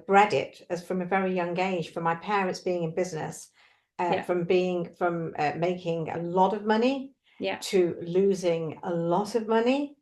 bred it as from a very young age, from my parents being in business, from making a lot of money to losing a lot of money.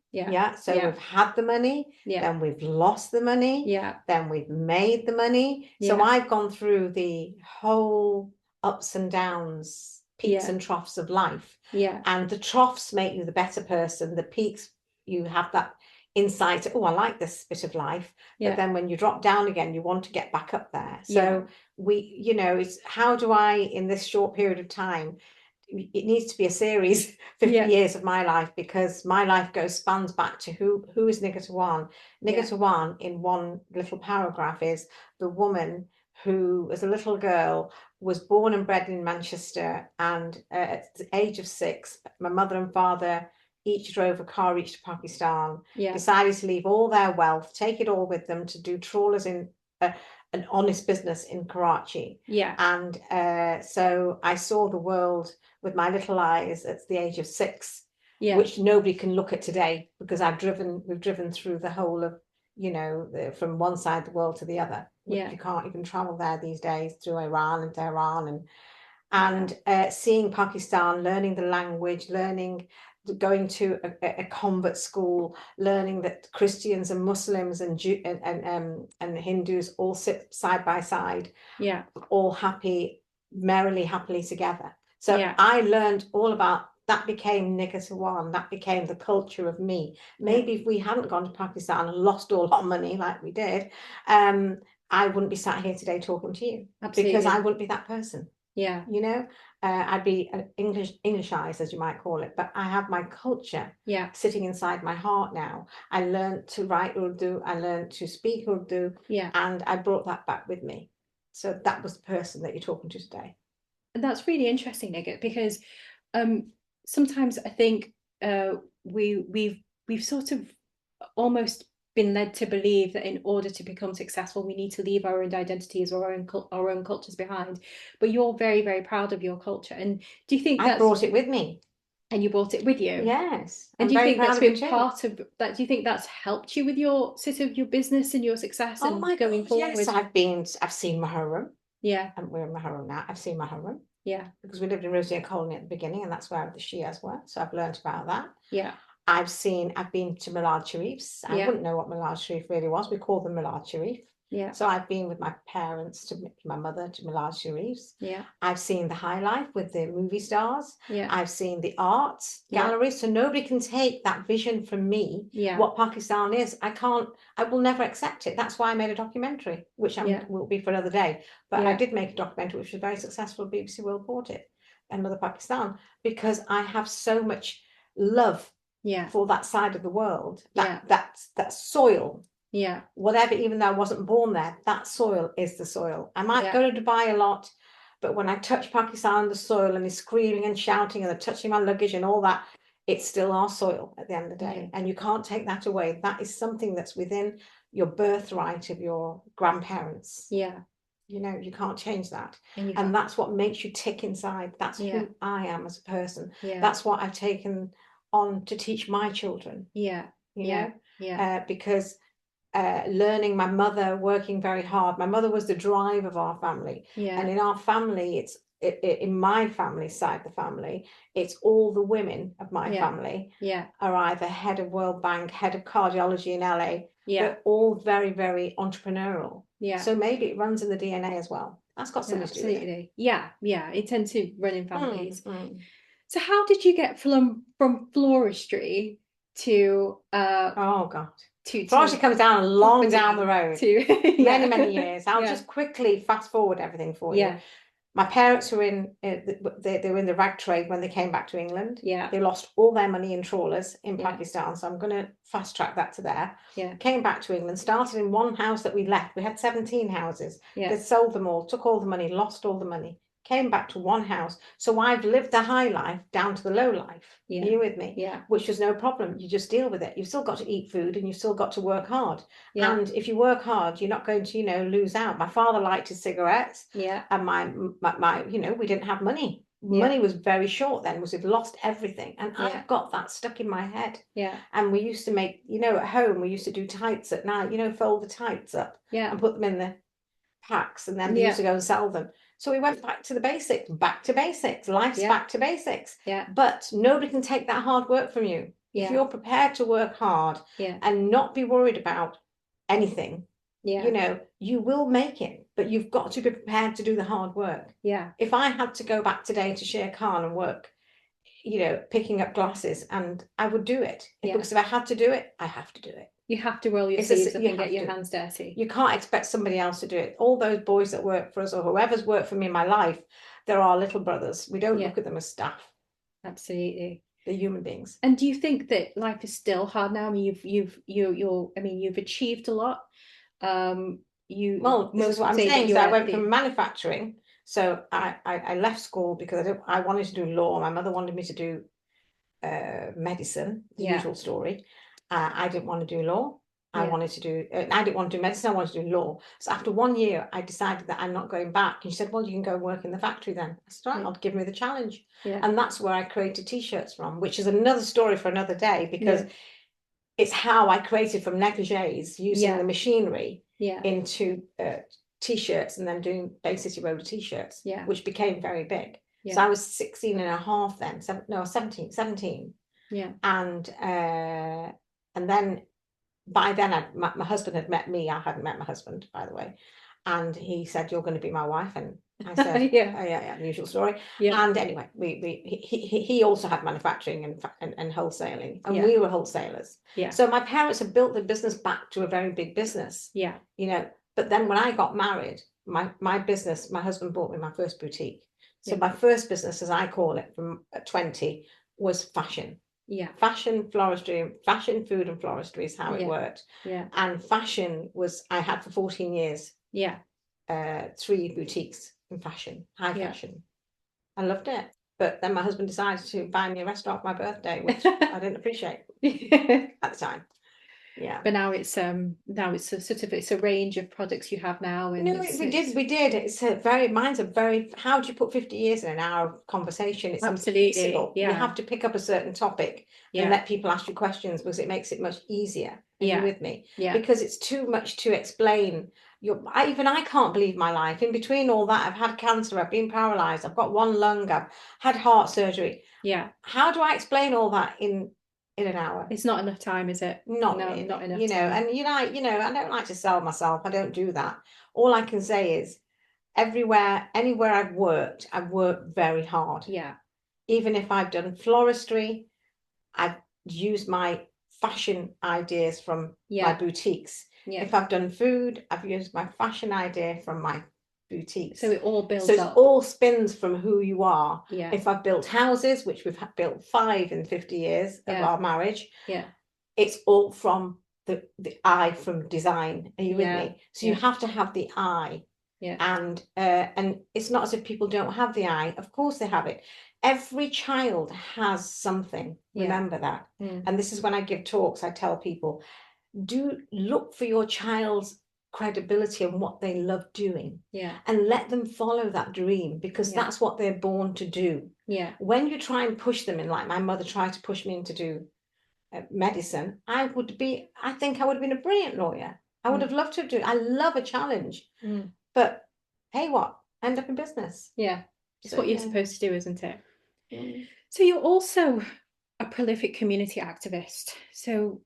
So we've had the money, then we've lost the money, then we've made the money. So I've gone through the whole ups and downs, peaks and troughs of life. And the troughs make you the better person. The peaks, you have that insight, oh, I like this bit of life. But then when you drop down again, you want to get back up there. So it's how do I, in this short period of time, it needs to be a series, 50 years of my life, because my life spans back to who is Nighat Awan. Nighat Awan, in one little paragraph, is the woman who, as a little girl, was born and bred in Manchester, and at the age of 6, my mother and father each drove a car each to Pakistan, decided to leave all their wealth, take it all with them, to do trawlers in an honest business in Karachi. And so I saw the world with my little eyes at the age of 6, which nobody can look at today, because we've driven through the whole of, from one side of the world to the other. You can't even travel there these days, through Iran and Tehran, and seeing Pakistan, learning the language, going to a convert school, learning that Christians and Muslims and Hindus all sit side by side, all happily together. So I learned all about that. Became Nighat Awan. That became the culture of me. Maybe if we hadn't gone to Pakistan and lost all our money like we did, I wouldn't be sat here today talking to you. Absolutely. Because I wouldn't be that person. I'd be Englishized, as you might call it, but I have my culture sitting inside my heart now. I learned to write Urdu, I learned to speak Urdu, and I brought that back with me. So that was the person that you're talking to today. And that's really interesting, Nighat, because sometimes I think we've sort of almost been led to believe that in order to become successful, we need to leave our own identities or our own cultures behind. But you're very, very proud of your culture. And do you think I brought it with me? And you brought it with you? Yes. And do you think that's been part of that? Do you think that's helped you with your sort of your business and your success and going forward? Yes, I've seen Muharram. And we're in Muharram now. I've seen Muharram. Because we lived in Rosie Colony at the beginning, and that's where the Shias were. So I've learned about that. I've been to Milad Sharifs. I wouldn't know what Milad Sharif really was. We called them Milad Sharif. So I've been with my parents, to my mother, to Milad Sharifs. I've seen the high life with the movie stars. I've seen the art galleries. So nobody can take that vision from me, what Pakistan is. I will never accept it. That's why I made a documentary, which will be for another day. But I did make a documentary, which was very successful. BBC World bought it, Another Pakistan, because I have so much love for that side of the world, that soil, whatever, even though I wasn't born there, that soil is the soil. I might go to Dubai a lot, but when I touch Pakistan, the soil, and they're screaming and shouting and they're touching my luggage and all that, it's still our soil at the end of the day. And you can't take that away. That is something that's within your birthright of your grandparents. You can't change that. And that's what makes you tick inside. That's who I am as a person. That's what I've taken on to teach my children. Because learning, my mother working very hard. My mother was the drive of our family. And in our family, in my family side of the family, it's all the women of my family are either head of World Bank, head of cardiology in LA. They're all very, very entrepreneurial. So maybe it runs in the DNA as well. That's got something to do with it. It tends to run in families. So how did you get from floristry to floristry comes down down the road to many years. I'll just quickly fast forward everything for you. My parents were they were in the rag trade when they came back to England. They lost all their money in trawlers in Pakistan, so I'm going to fast track that to there. Came back to England, started in one house that we left. We had 17 houses. They sold them all, took all the money, lost all the money. Came back to one house. So I've lived the high life down to the low life. Are you with me? Which is no problem. You just deal with it. You've still got to eat food, and you've still got to work hard. And if you work hard, you're not going to, lose out. My father liked his cigarettes. And my we didn't have money. money was very short then, was we've lost everything. And I've got that stuck in my head. Yeah. And we used to make, you know, at home, we used to do tights at night, you know, fold the tights up and put them in the packs, and then we used to go and sell them. So we went back to the basics, life's back to basics. Yeah. But nobody can take that hard work from you. If you're prepared to work hard and not be worried about anything, you know, you will make it, but you've got to be prepared to do the hard work. Yeah. If I had to go back today to Shere Khan and work, you know, picking up glasses, and I would do it. Because if I had to do it, I have to do it. You have to roll your sleeves up and get your hands dirty. You can't expect somebody else to do it. All those boys that work for us, or whoever's worked for me in my life, they're our little brothers. We don't look at them as staff. Absolutely. They're human beings. And do you think that life is still hard now? I mean, you've achieved a lot. Well, this is what I'm saying. So I went from manufacturing. So I left school because I wanted to do law. My mother wanted me to do medicine, the usual story. I didn't want to do law. I wanted to do, I didn't want to do medicine, I wanted to do law. So after 1 year, I decided that I'm not going back. And she said, well, you can go work in the factory then. I said, right, I'll give me the challenge. And that's where I created t-shirts from, which is another story for another day, because it's how I created from negligees using the machinery into t-shirts, and then doing Bay City Roller t-shirts, which became very big. So I was 16 and a half then, 17. And then by then my husband had met me. I hadn't met my husband, by the way. And he said, you're going to be my wife. And I said, yeah, usual story. And anyway, he also had manufacturing and wholesaling, and we were wholesalers. So my parents had built the business back to a very big business. You know, but then when I got married, my business, my husband bought me my first boutique. So my first business, as I call it, from 20, was fashion. Fashion, floristry, fashion, food and floristry is how it worked. And fashion was, I had for 14 years. 3 boutiques in fashion, high fashion. I loved it. But then my husband decided to buy me a restaurant for my birthday, which I didn't appreciate at the time. But now it's it's a range of products you have now. And no, we did. It's mine's a very, how do you put 50 years in an hour of conversation? It's absolutely impossible. You have to pick up a certain topic and let people ask you questions, because it makes it much easier. Are you with me? Because it's too much to explain. Even I can't believe my life. In between all that, I've had cancer, I've been paralyzed, I've got 1 lung, I've had heart surgery. How do I explain all that in an hour? It's not enough time, is it? Not enough. You know, time. And I don't like to sell myself. I don't do that. All I can say is, anywhere I've worked very hard. Even if I've done floristry, I've used my fashion ideas from my boutiques. If I've done food, I've used my fashion idea from my boutiques. So it all builds up. So it all spins from who you are. If I've built houses, which we've built 5 in 50 years of our marriage, it's all from the eye from design. Are you with me? So you have to have the eye. And it's not as if people don't have the eye. Of course they have it. Every child has something. Remember that. And this is when I give talks, I tell people, do look for your child's credibility and what they love doing, and let them follow that dream, because that's what they're born to do. When you try and push them in, like my mother tried to push me in to do medicine, I think I would have been a brilliant lawyer. I would have loved to do it. I love a challenge. But hey, what? End up in business. It's what you're supposed to do, isn't it? So you're also a prolific community activist. So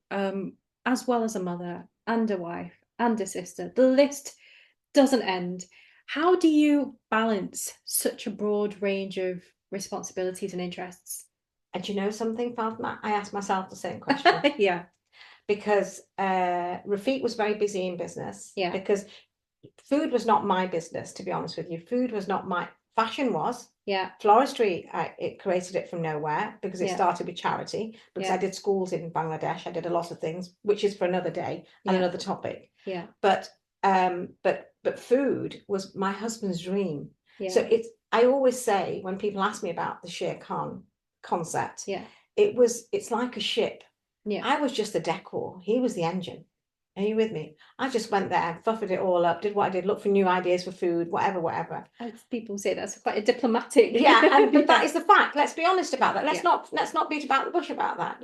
as well as a mother and a wife and a sister, the list doesn't end. How do you balance such a broad range of responsibilities and interests? And you know something, Fatima? I asked myself the same question. Because Rafiq was very busy in business. Because food was not my business, to be honest with you. Food was not my, fashion was. Floristry, it created it from nowhere, because it started with charity, because I did schools in Bangladesh. I did a lot of things, which is for another day and another topic. But food was my husband's dream. So I always say, when people ask me about the Shere Khan concept, it's like a ship. I was just the decor, he was the engine. Are you with me? I just went there, fluffed it all up, did what I did, looked for new ideas for food, whatever. As people say, that's quite a diplomatic. But that is the fact. Let's be honest about that. Let's not beat about the bush about that.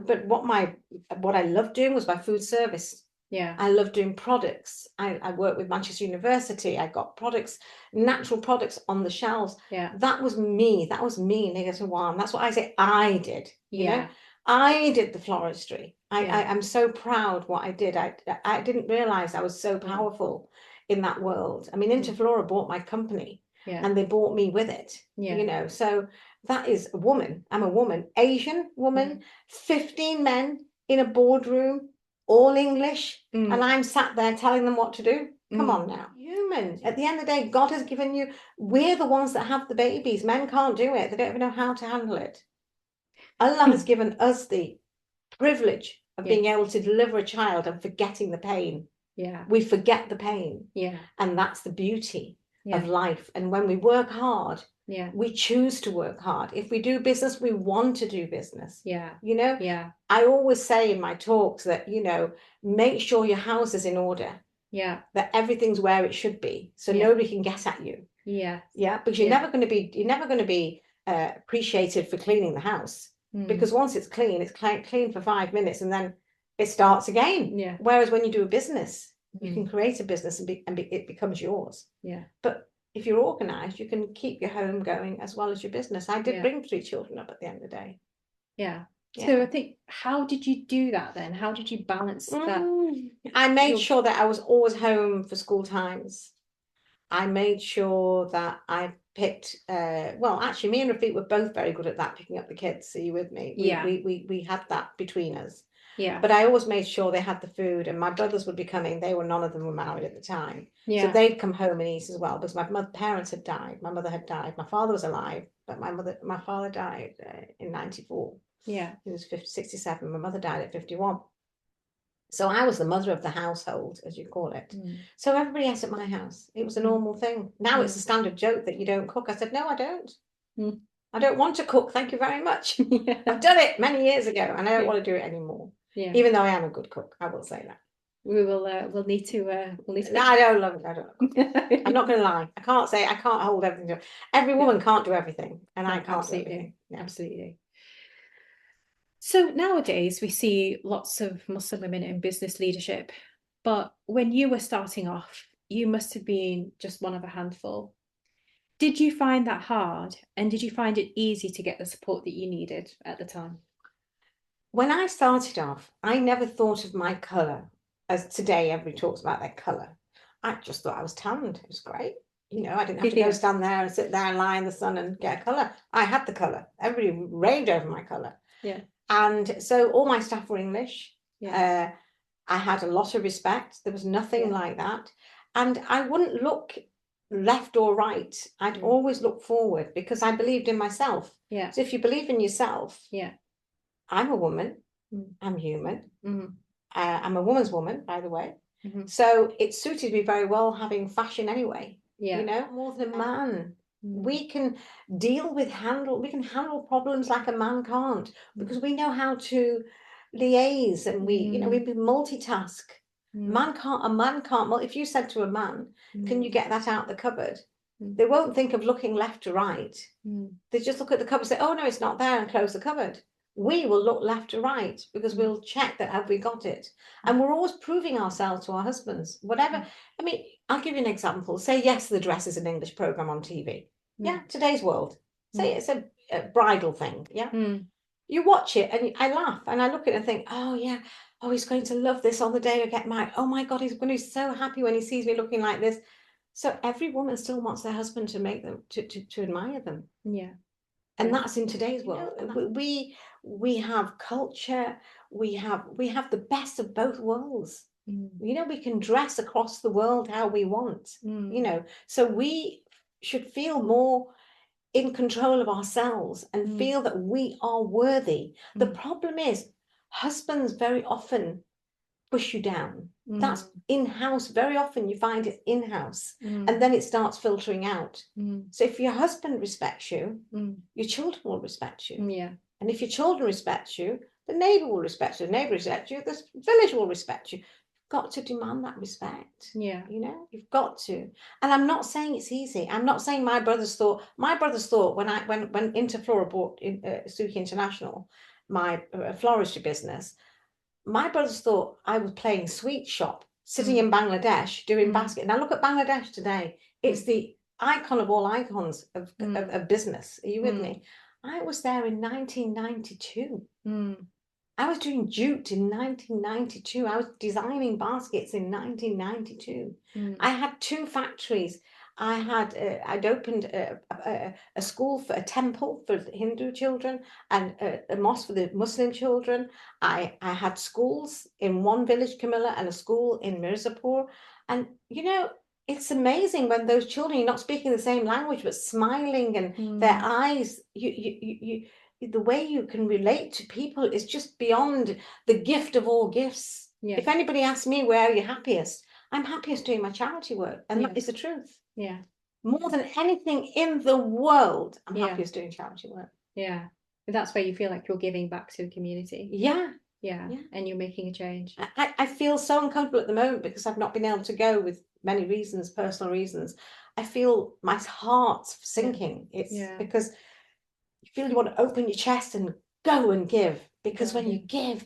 But what I loved doing was my food service. I love doing products. I worked with Manchester University. I got products, natural products on the shelves. That was me. Nighat Awan. That's what I say I did. You know? I did the floristry. I'm so proud what I did. I didn't realize I was so powerful in that world. I mean, Interflora bought my company and they bought me with it. You know, so that is a woman. I'm a woman, Asian woman, 15 men in a boardroom, all English, and I'm sat there telling them what to do. Come on now. Human. At the end of the day, God has given you, we're the ones that have the babies. Men can't do it. They don't even know how to handle it. Allah has given us the privilege of being able to deliver a child and forgetting the pain. We forget the pain. And that's the beauty of life. And when we work hard, we choose to work hard. If we do business, we want to do business. You know? I always say in my talks that, you know, make sure your house is in order. That everything's where it should be. So nobody can guess at you. Because you're never going to be appreciated for cleaning the house. Because once it's clean for 5 minutes and then it starts again. Whereas when you do a business, you can create a business and it becomes yours. But if you're organized, you can keep your home going as well as your business. I did bring 3 children up at the end of the day. So I think, how did you do that then? How did you balance that? I made sure that I was always home for school times. I made sure that I picked, well, actually, me and Rafiq were both very good at that, picking up the kids. Are you with me? We had that between us. But I always made sure they had the food, and my brothers would be coming. None of them were married at the time. So they'd come home and eat as well, because my parents had died. My mother had died. My father was alive, but my father died in 94. He was 67. My mother died at 51. So I was the mother of the household, as you call it. So everybody ate at my house. It was a normal thing. Now it's a standard joke that you don't cook. I said, no, I don't. I don't want to cook. Thank you very much. I've done it many years ago, and I don't want to do it anymore. Even though I am a good cook, I will say that. We'll need to. No, I don't love it. I don't love it. I'm not going to lie. I can't hold everything. Every woman can't do everything, and I can't do everything. Absolutely. So nowadays we see lots of Muslim women in business leadership, but when you were starting off, you must have been just one of a handful. Did you find that hard, and did you find it easy to get the support that you needed at the time? When I started off, I never thought of my colour as today everybody talks about their colour. I just thought I was tanned. It was great. You know, I didn't have to go stand there and sit there and lie in the sun and get a colour. I had the colour. Everybody raved over my colour. And so all my staff were English. I had a lot of respect. There was nothing like that. And I wouldn't look left or right. I'd always look forward, because I believed in myself. So if you believe in yourself, I'm a woman. I'm human. I'm a woman's woman, by the way. So it suited me very well having fashion anyway. You know, more than a man. We can handle problems like a man can't, because we know how to liaise, and we multitask. A man can't. If you said to a man, can you get that out the cupboard? They won't think of looking left to right. They just look at the cupboard and say, oh no, it's not there, and close the cupboard. We will look left to right, because we'll check that have we got it. And we're always proving ourselves to our husbands. Whatever. I mean, I'll give you an example. Say Yes, the Dress is an English program on TV. Today's world. Say it's a bridal thing. You watch it and I laugh and I look at it and think, oh yeah, oh, he's going to love this on the day I get married. Oh my God, he's going to be so happy when he sees me looking like this. So every woman still wants their husband to make them to admire them. And that's in today's world. We have culture. We have the best of both worlds. You know, we can dress across the world how we want. You know, so we should feel more in control of ourselves and feel that we are worthy. The problem is husbands very often push you down. That's in-house. Very often you find it in-house, and then it starts filtering out. So if your husband respects you, your children will respect you. And if your children respect you, The neighbour will respect you. The neighbour will respect you. The village will respect you. You've got to demand that respect. Yeah. You know, you've got to. And I'm not saying it's easy. I'm not saying my brothers thought when Interflora bought Suki International, my floristry business, my brothers thought I was playing sweet shop, sitting in Bangladesh doing basket. Now look at Bangladesh today. It's the icon of all icons of business. Are you with me? I was there in 1992. I was doing jute in 1992. I was designing baskets in 1992. I had 2 factories. I'd opened a school for a temple for Hindu children and a mosque for the Muslim children. I had schools in one village, Camilla, and a school in Mirzapur. And, you know, it's amazing when those children, you're not speaking the same language, but smiling and their eyes, the way you can relate to people is just beyond the gift of all gifts. Yeah. If anybody asks me where are you happiest, I'm happiest doing my charity work. And that is the truth. Yeah. More than anything in the world, I'm happiest doing charity work. Yeah. That's where you feel like you're giving back to the community. Yeah. Yeah. And you're making a change. I feel so uncomfortable at the moment because I've not been able to go with many reasons, personal reasons. I feel my heart's sinking. It's because you feel you want to open your chest and go and give, because when you give,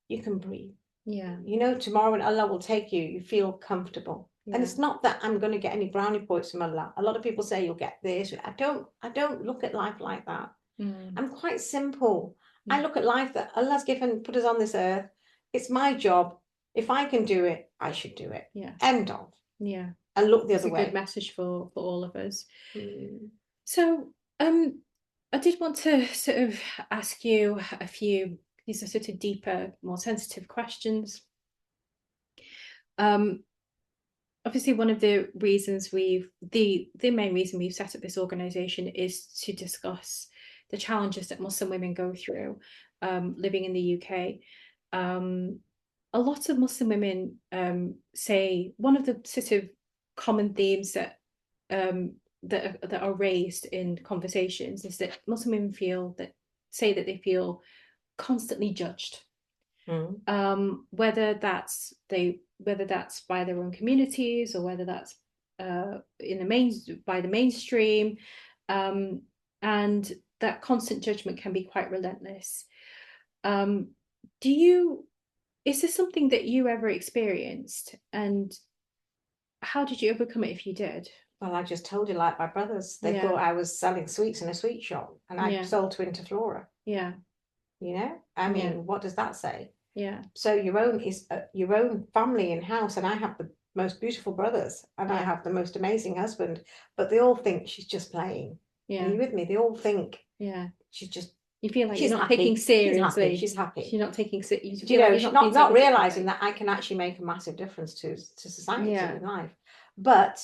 you can breathe. Yeah. You know, tomorrow when Allah will take you, you feel comfortable. Yeah. And it's not that I'm going to get any brownie points from Allah. A lot of people say you'll get this. I don't look at life like that. I'm quite simple. I look at life that Allah's given, put us on this earth. It's my job. If I can do it, I should do it. Yeah. End of. Yeah. And look the other way. It's a good message for all of us. So, I did want to sort of ask you a few, these are sort of deeper, more sensitive questions. Obviously, one of the reasons the main reason we've set up this organisation is to discuss the challenges that Muslim women go through living in the UK. A lot of Muslim women say one of the sort of common themes that that are raised in conversations is that Muslim women say that they feel constantly judged, whether that's by their own communities or whether that's by the mainstream, and that constant judgment can be quite relentless. Is this something that you ever experienced, and how did you overcome it if you did? Well, I just told you, like my brothers, they thought I was selling sweets in a sweet shop, and I sold to Interflora. Yeah. You know, I mean, what does that say? Yeah. So your own family in house, and I have the most beautiful brothers, and I have the most amazing husband, but they all think she's just playing. Yeah. Are you with me? They all think she's just. You feel like you're not taking seriously. She's happy. She's not taking seriously. You know, she's not realizing that I can actually make a massive difference to society in life. But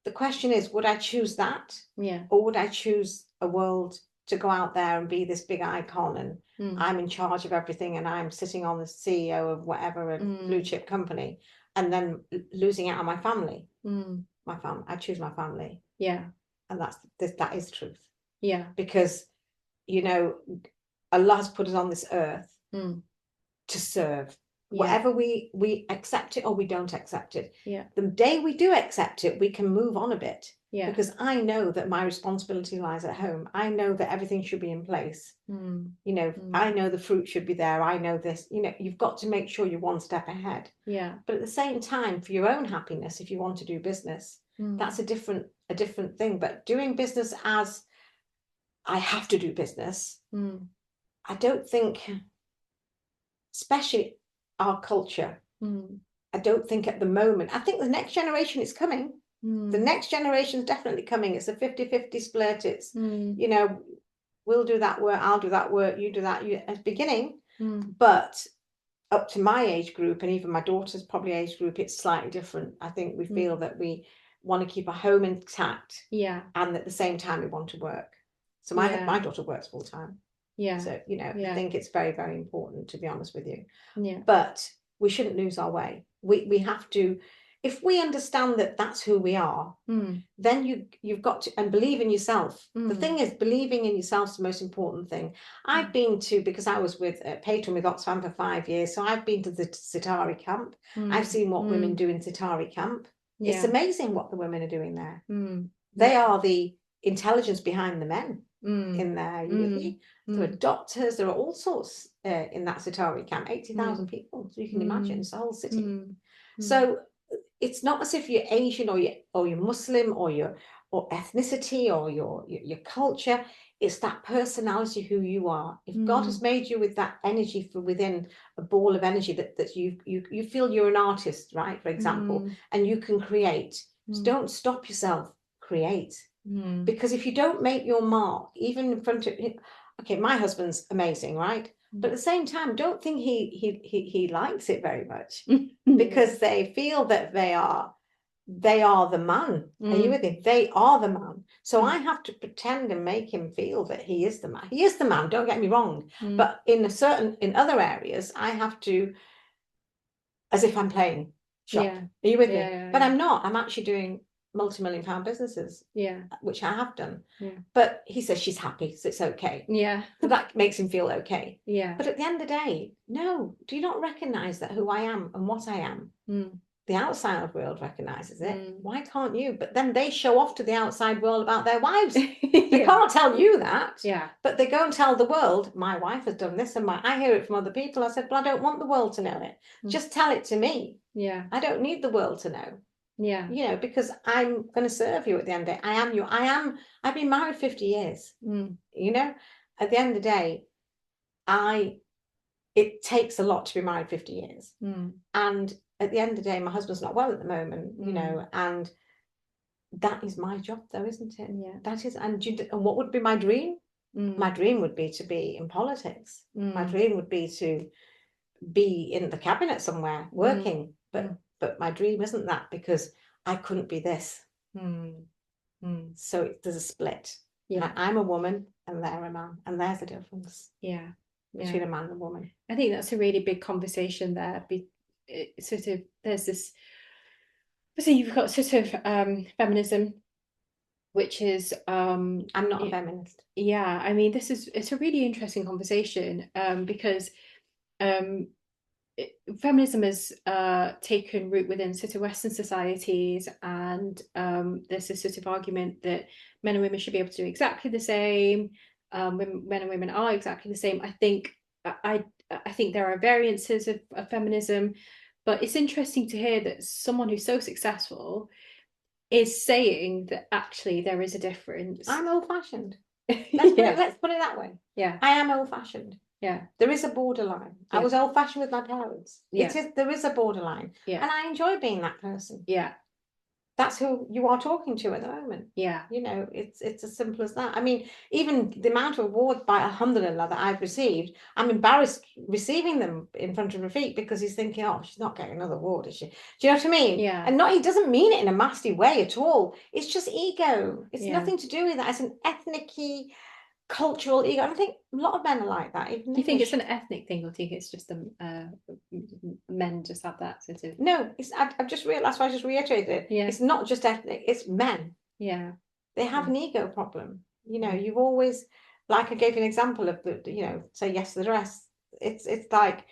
the question is, would I choose that? Yeah. Or would I choose a world to go out there and be this big icon and I'm in charge of everything and I'm sitting on the CEO of whatever, a blue chip company, and then losing out on my family? My family. I choose my family. Yeah. And that is truth. Yeah. Because, you know, Allah has put us on this earth to serve. Yeah. Whatever we accept it or we don't accept it. Yeah. The day we do accept it, we can move on a bit. Yeah. Because I know that my responsibility lies at home. I know that everything should be in place. You know, I know the fruit should be there. I know this. You know, you've got to make sure you're one step ahead. Yeah. But at the same time, for your own happiness, if you want to do business, that's a different thing. But doing business as I have to do business, I don't think, especially our culture, I don't think at the moment. I think the next generation is coming. The next generation is definitely coming. It's a 50-50 split. It's, you know, we'll do that work, I'll do that work, you do that at the beginning. But up to my age group, and even my daughter's probably age group, it's slightly different. I think we feel that we want to keep a home intact. Yeah. And at the same time, we want to work. So my daughter works full time. Yeah. So, you know, I think it's very, very important, to be honest with you. Yeah. But we shouldn't lose our way. We have to, if we understand that that's who we are, then you've got to, and believe in yourself. The thing is, believing in yourself is the most important thing. I've been to, because I was with patron with Oxfam for 5 years, so I've been to the Sitari camp. I've seen what women do in Sitari camp. It's amazing what the women are doing there. They are the intelligence behind the men in there. You with me? There are doctors, there are all sorts in that Sitari camp, 80,000 people, so you can imagine, it's a whole city. So it's not as if you're Asian or you're Muslim or ethnicity or your culture. It's that personality, who you are. If God has made you with that energy from within, a ball of energy that you feel you're an artist, right? For example, and you can create. So don't stop yourself, create. Because if you don't make your mark, even in front of, okay, my husband's amazing, right? But at the same time, don't think he likes it very much, because they feel that they are the man. Are you with me? They are the man. So I have to pretend and make him feel that he is the man. He is the man, don't get me wrong. But in other areas, I have to, as if I'm playing shop. Are you with me? But I'm not. I'm actually doing multi-million-pound businesses, which I have done. But he says she's happy, so it's okay. So that makes him feel okay. But at the end of the day, no, do you not recognize that who I am and what I am? The outside world recognizes it. Why can't you? But then they show off to the outside world about their wives. They can't tell you that. But they go and tell the world, my wife has done this, and I hear it from other people. I said, well, I don't want the world to know it. Just tell it to me. I don't need the world to know. You know, because I'm going to serve you at the end of the day. I am you. I've been married 50 years. You know, at the end of the day, it takes a lot to be married 50 years. And at the end of the day, my husband's not well at the moment, you know, and that is my job though, isn't it? That is, and what would be my dream? My dream would be to be in politics. My dream would be to be in the cabinet somewhere working, but my dream isn't that, because I couldn't be this. So there's a split. I'm a woman and they're a man, and there's a difference between a man and a woman. I think that's a really big conversation there. Sort of, there's this, so you've got sort of feminism, which is I'm not a feminist. I mean, it's a really interesting conversation, because feminism has taken root within sort of Western societies, and there's this sort of argument that men and women should be able to do exactly the same. Men and women are exactly the same. I think there are variances of feminism, but it's interesting to hear that someone who's so successful is saying that actually there is a difference. I'm old-fashioned. Let's put it that way. I am old-fashioned. There is a borderline. I was old-fashioned with my parents. There is a borderline. And I enjoy being that person. That's who you are talking to at the moment. You know, it's as simple as that. I mean, even the amount of awards, by alhamdulillah, that I've received, I'm embarrassed receiving them in front of Rafiq, because he's thinking, oh, she's not getting another award, is she? Do you know what I mean? And he doesn't mean it in a nasty way at all. It's just ego. It's nothing to do with that. It's an ethnic-y, cultural ego. And I think a lot of men are like that. Do you think it's an ethnic thing, or do you think it's just men just have that sort of? No, I've just realized. That's why I just reiterated it. It's not just ethnic. It's men. They have an ego problem. You know, you've always, like I gave you an example of the, you know, say yes to the dress. It's like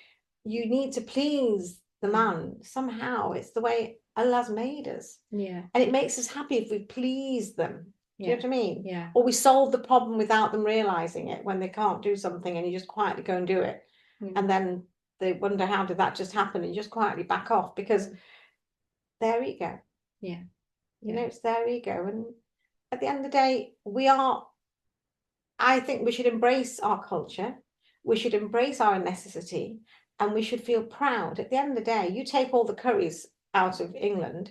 you need to please the man somehow. It's the way Allah's made us. And it makes us happy if we please them. Do you know what I mean? Or we solve the problem without them realizing it, when they can't do something and you just quietly go and do it. And then they wonder, how did that just happen? And you just quietly back off, because their ego. You know, it's their ego. And at the end of the day, I think we should embrace our culture. We should embrace our ethnicity, and we should feel proud. At the end of the day, you take all the curries out of England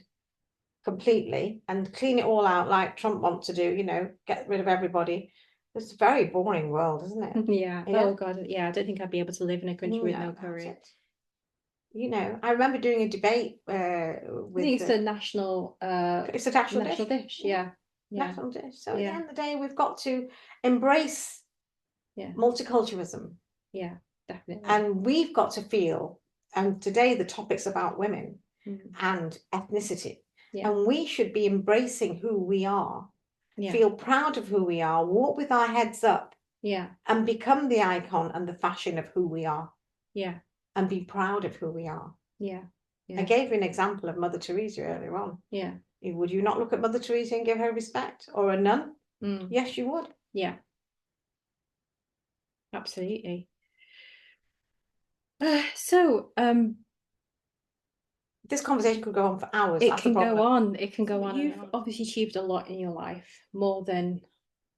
completely and clean it all out like Trump wants to do, you know, get rid of everybody. It's a very boring world, isn't it? Oh God, I don't think I'd be able to live in a country with no curry. You know, I remember doing a debate with, I think it's a national national dish. National dish. So at the end of the day, we've got to embrace multiculturalism. Definitely. And we've got to feel, and today the topic's about women. and ethnicity. And we should be embracing who we are, feel proud of who we are, walk with our heads up, and become the icon and the fashion of who we are. And be proud of who we are. I gave you an example of Mother Teresa earlier on. Would you not look at Mother Teresa and give her respect? Or a nun? Yes, you would. Absolutely. This conversation could go on for hours. It can go on. It can go on. You've obviously achieved a lot in your life, more than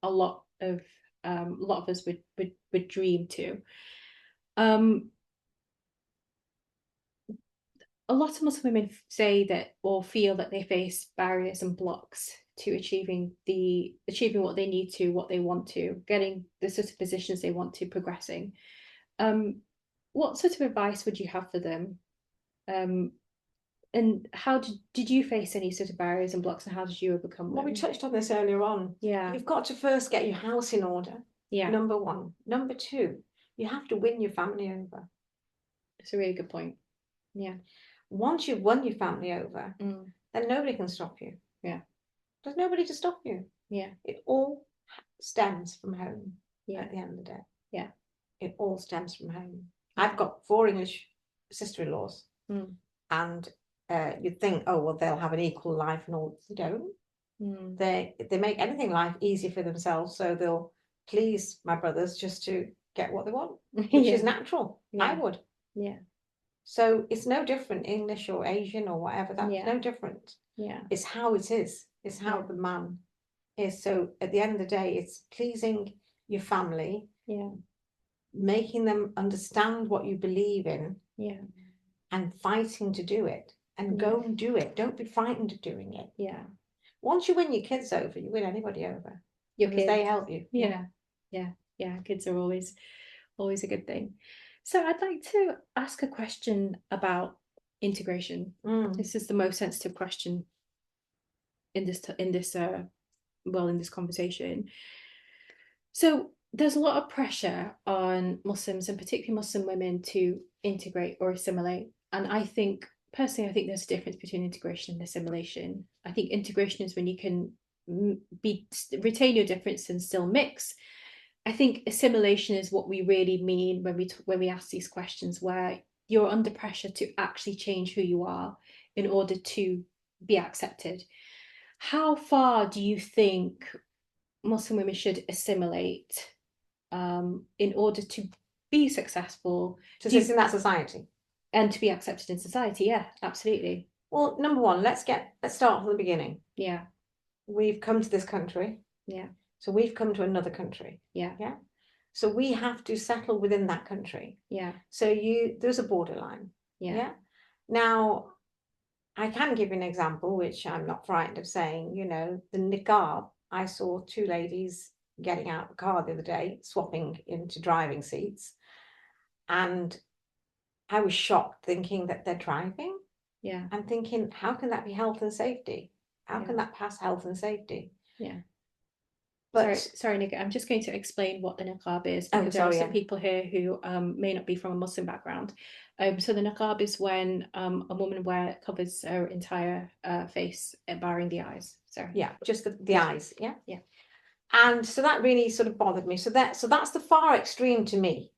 a lot of us would dream to. A lot of Muslim women say that, or feel that, they face barriers and blocks to achieving what they need to, what they want to, getting the sort of positions they want to, progressing. What sort of advice would you have for them? And how did you face any sort of barriers and blocks, and how did you overcome them? Well, we touched on this earlier on. You've got to first get your house in order. Number one. Number two, you have to win your family over. It's a really good point. Once you've won your family over, then nobody can stop you. There's nobody to stop you. It all stems from home at the end of the day. It all stems from home. I've got 4 English sister-in-laws, and you'd think, oh, well, they'll have an equal life and all. They don't. They make anything life easy for themselves, so they'll please my brothers just to get what they want, which is natural. I would. So it's no different, English or Asian or whatever. That's no different. It's how it is. It's how the man is. So at the end of the day, it's pleasing your family, making them understand what you believe in, and fighting to do it, and go and do it. Don't be frightened of doing it. Once you win your kids over, you win anybody over. Your kids, they help you. Kids are always a good thing. So I'd like to ask a question about integration. This is the most sensitive question in this conversation. So there's a lot of pressure on Muslims, and particularly Muslim women, to integrate or assimilate. And I think there's a difference between integration and assimilation. I think integration is when you can retain your difference and still mix. I think assimilation is what we really mean when we ask these questions, where you're under pressure to actually change who you are in order to be accepted. How far do you think Muslim women should assimilate in order to be successful, to exist in that society, and to be accepted in society? Yeah, absolutely. Well, number one, let's start from the beginning. We've come to this country. So we've come to another country. So we have to settle within that country. So there's a borderline. Now, I can give you an example, which I'm not frightened of saying. The niqab. I saw 2 ladies getting out of the car the other day, swapping into driving seats, and I was shocked, thinking that they're driving. I'm thinking, how can that be health and safety? How can that pass health and safety? But sorry, Nick, I'm just going to explain what the niqab is, because there are some people here who may not be from a Muslim background. So the niqab is when a woman covers her entire face, barring the eyes. So just the eyes. And so that really sort of bothered me. So that's the far extreme to me.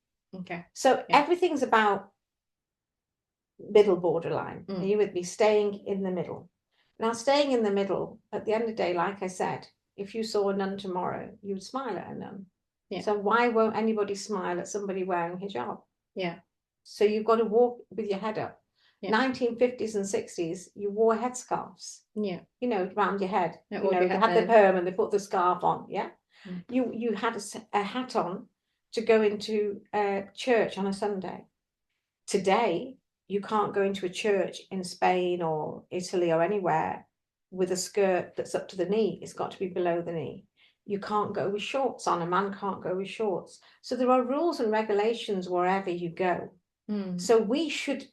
So everything's about middle borderline. Are you with me? Staying in the middle. Now, staying in the middle, at the end of the day, like I said, if you saw a nun tomorrow, you would smile at a nun. So why won't anybody smile at somebody wearing hijab? So you've got to walk with your head up. 1950s and 60s, you wore headscarves. Around your head. They had the perm and they put the scarf on. You had a hat on to go into church on a Sunday. Today, you can't go into a church in Spain or Italy or anywhere with a skirt that's up to the knee. It's got to be below the knee. You can't go with shorts on. A man can't go with shorts. So there are rules and regulations wherever you go. So we should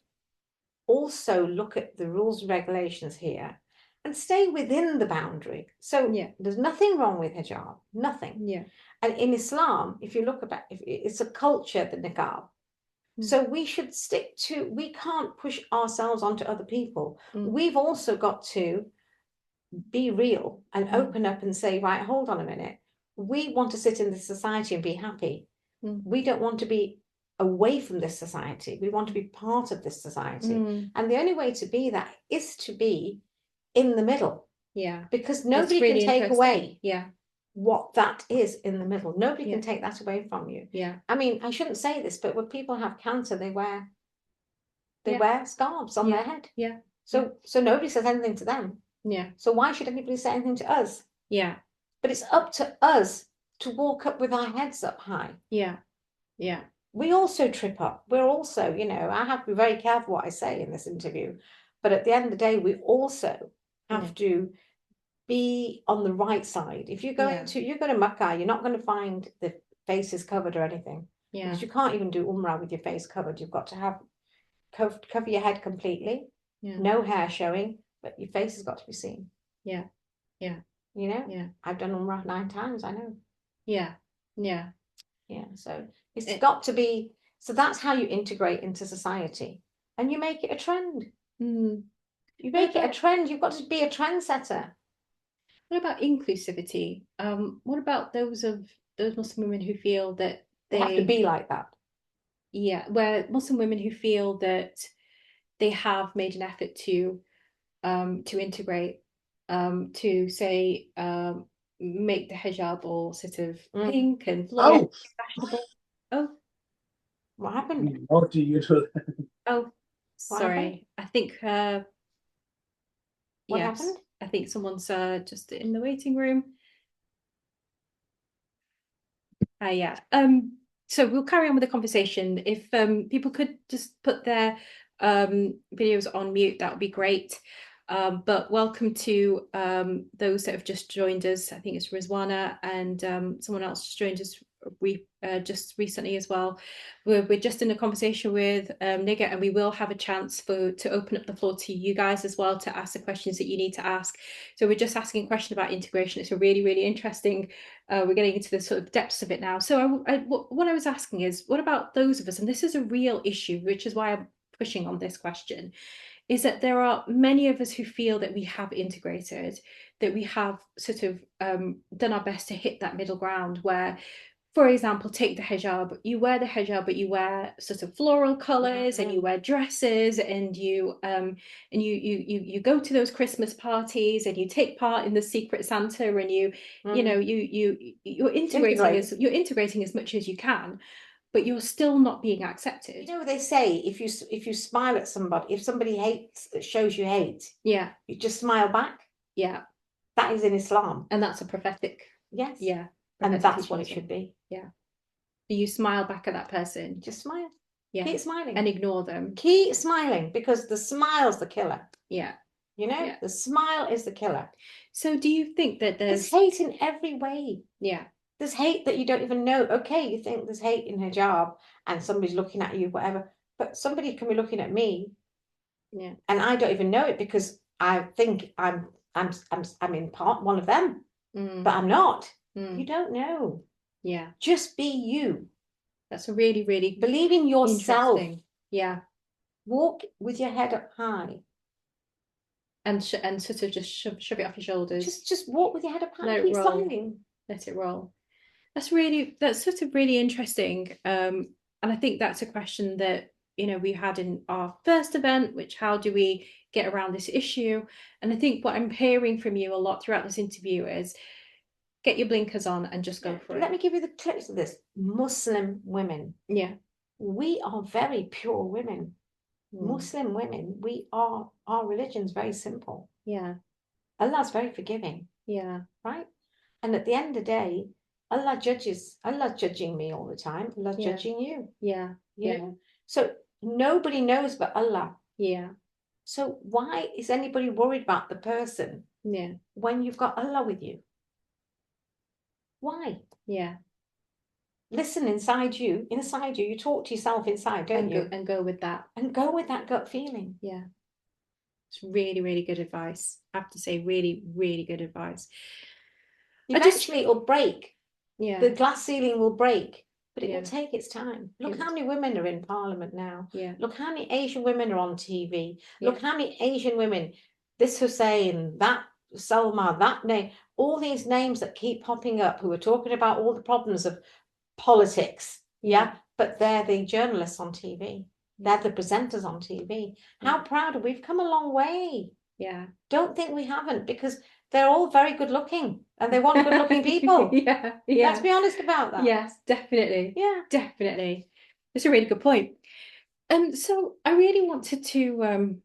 also look at the rules and regulations here and stay within the boundary. So there's nothing wrong with hijab, nothing. And in Islam, if you look it's a culture, the niqab. So we should stick to, we can't push ourselves onto other people. We've also got to be real and open up and say, right, hold on a minute. We want to sit in this society and be happy. We don't want to be away from this society. We want to be part of this society. And the only way to be that is to be in the middle. Yeah. Because nobody can take away what that is in the middle. Nobody can take that away from you. Yeah. I mean, I shouldn't say this, but when people have cancer, they wear scarves on their head. Yeah. So nobody says anything to them. Yeah. So why should anybody say anything to us? Yeah. But it's up to us to walk up with our heads up high. Yeah. Yeah. We also trip up. We're also, you know, I have to be very careful what I say in this interview. But at the end of the day, we also have to be on the right side. If you go to Makkah, you're not going to find the faces covered or anything. Yeah. Because you can't even do Umrah with your face covered. You've got to have cover your head completely. Yeah. No hair showing, but your face has got to be seen. Yeah. Yeah. You know? Yeah. I've done Umrah 9 times, I know. Yeah. Yeah. Yeah. So it's got to be, so that's how you integrate into society. And you make it a trend. You make it a trend. You've got to be a trendsetter. What about inclusivity? What about those Muslim women who feel that they have to be like that? Yeah, where Muslim women who feel that they have made an effort to integrate, to say make the hijab all sort of pink and fashionable. Oh, what happened? What do you do? Oh, sorry. I think what happened? I think someone's just in the waiting room. Yeah. So we'll carry on with the conversation. If people could just put their videos on mute, that would be great. But welcome to those that have just joined us. I think it's Rizwana and someone else just joined us just recently as well. We're just in a conversation with Nighat, and we will have a chance to open up the floor to you guys as well to ask the questions that you need to ask. So we're just asking a question about integration. It's a really, really interesting. We're getting into the sort of depths of it now. So what I was asking is, what about those of us, and this is a real issue, which is why I'm pushing on this question, is that there are many of us who feel that we have integrated, that we have sort of done our best to hit that middle ground where, for example, take the hijab. You wear the hijab, but you wear sort of floral colors, and you wear dresses, and you go to those Christmas parties, and you take part in the Secret Santa, and you're integrating as much as you can, but you're still not being accepted. You know what they say, if you smile at somebody, if somebody hates, that shows you hate, yeah, you just smile back. Yeah, that is in Islam, and that's a prophetic. Yes. Yeah. And that's what it should be. Yeah. You smile back at that person. Just smile. Yeah. Keep smiling. And ignore them. Keep smiling, because the smile's the killer. Yeah. You know, the smile is the killer. So do you think that there's hate in every way? Yeah. There's hate that you don't even know. Okay, you think there's hate in hijab and somebody's looking at you, whatever. But somebody can be looking at me. Yeah. And I don't even know it, because I think I'm in part one of them. But I'm not. You don't know. Yeah. Just be you. That's a really, really believe in yourself. Yeah. Walk with your head up high. And sort of just shove it off your shoulders. Just walk with your head up high. Keep smiling. Let it roll. That's sort of really interesting. And I think that's a question that, we had in our first event, which, how do we get around this issue? And I think what I'm hearing from you a lot throughout this interview is, get your blinkers on and just go for it. Let me give you the clips of this. Muslim women. Yeah. We are very pure women. Muslim women, our religion's very simple. Yeah. Allah's very forgiving. Yeah. Right? And at the end of the day, Allah's judging me all the time. Allah's judging you. Yeah. Yeah. So nobody knows but Allah. Yeah. So why is anybody worried about the person? Yeah. When you've got Allah with you? Why? Yeah. Listen inside you, you talk to yourself inside, don't you? And go with that. And go with that gut feeling. Yeah. It's really, really good advice. I have to say, really, really good advice. Eventually it'll break. Yeah. The glass ceiling will break. but it will take its time. Look how many women are in Parliament now. Yeah. Look how many Asian women are on TV. Look how many Asian women, this Hussein, that Salma, that name, all these names that keep popping up who are talking about all the problems of politics. Yeah. But they're the journalists on TV. They're the presenters on TV. How proud are we? We've come a long way. Yeah. Don't think we haven't, because they're all very good looking and they want good looking people. Yeah. Let's be honest about that. Yes, definitely. Yeah. Definitely. That's a really good point. So I really wanted to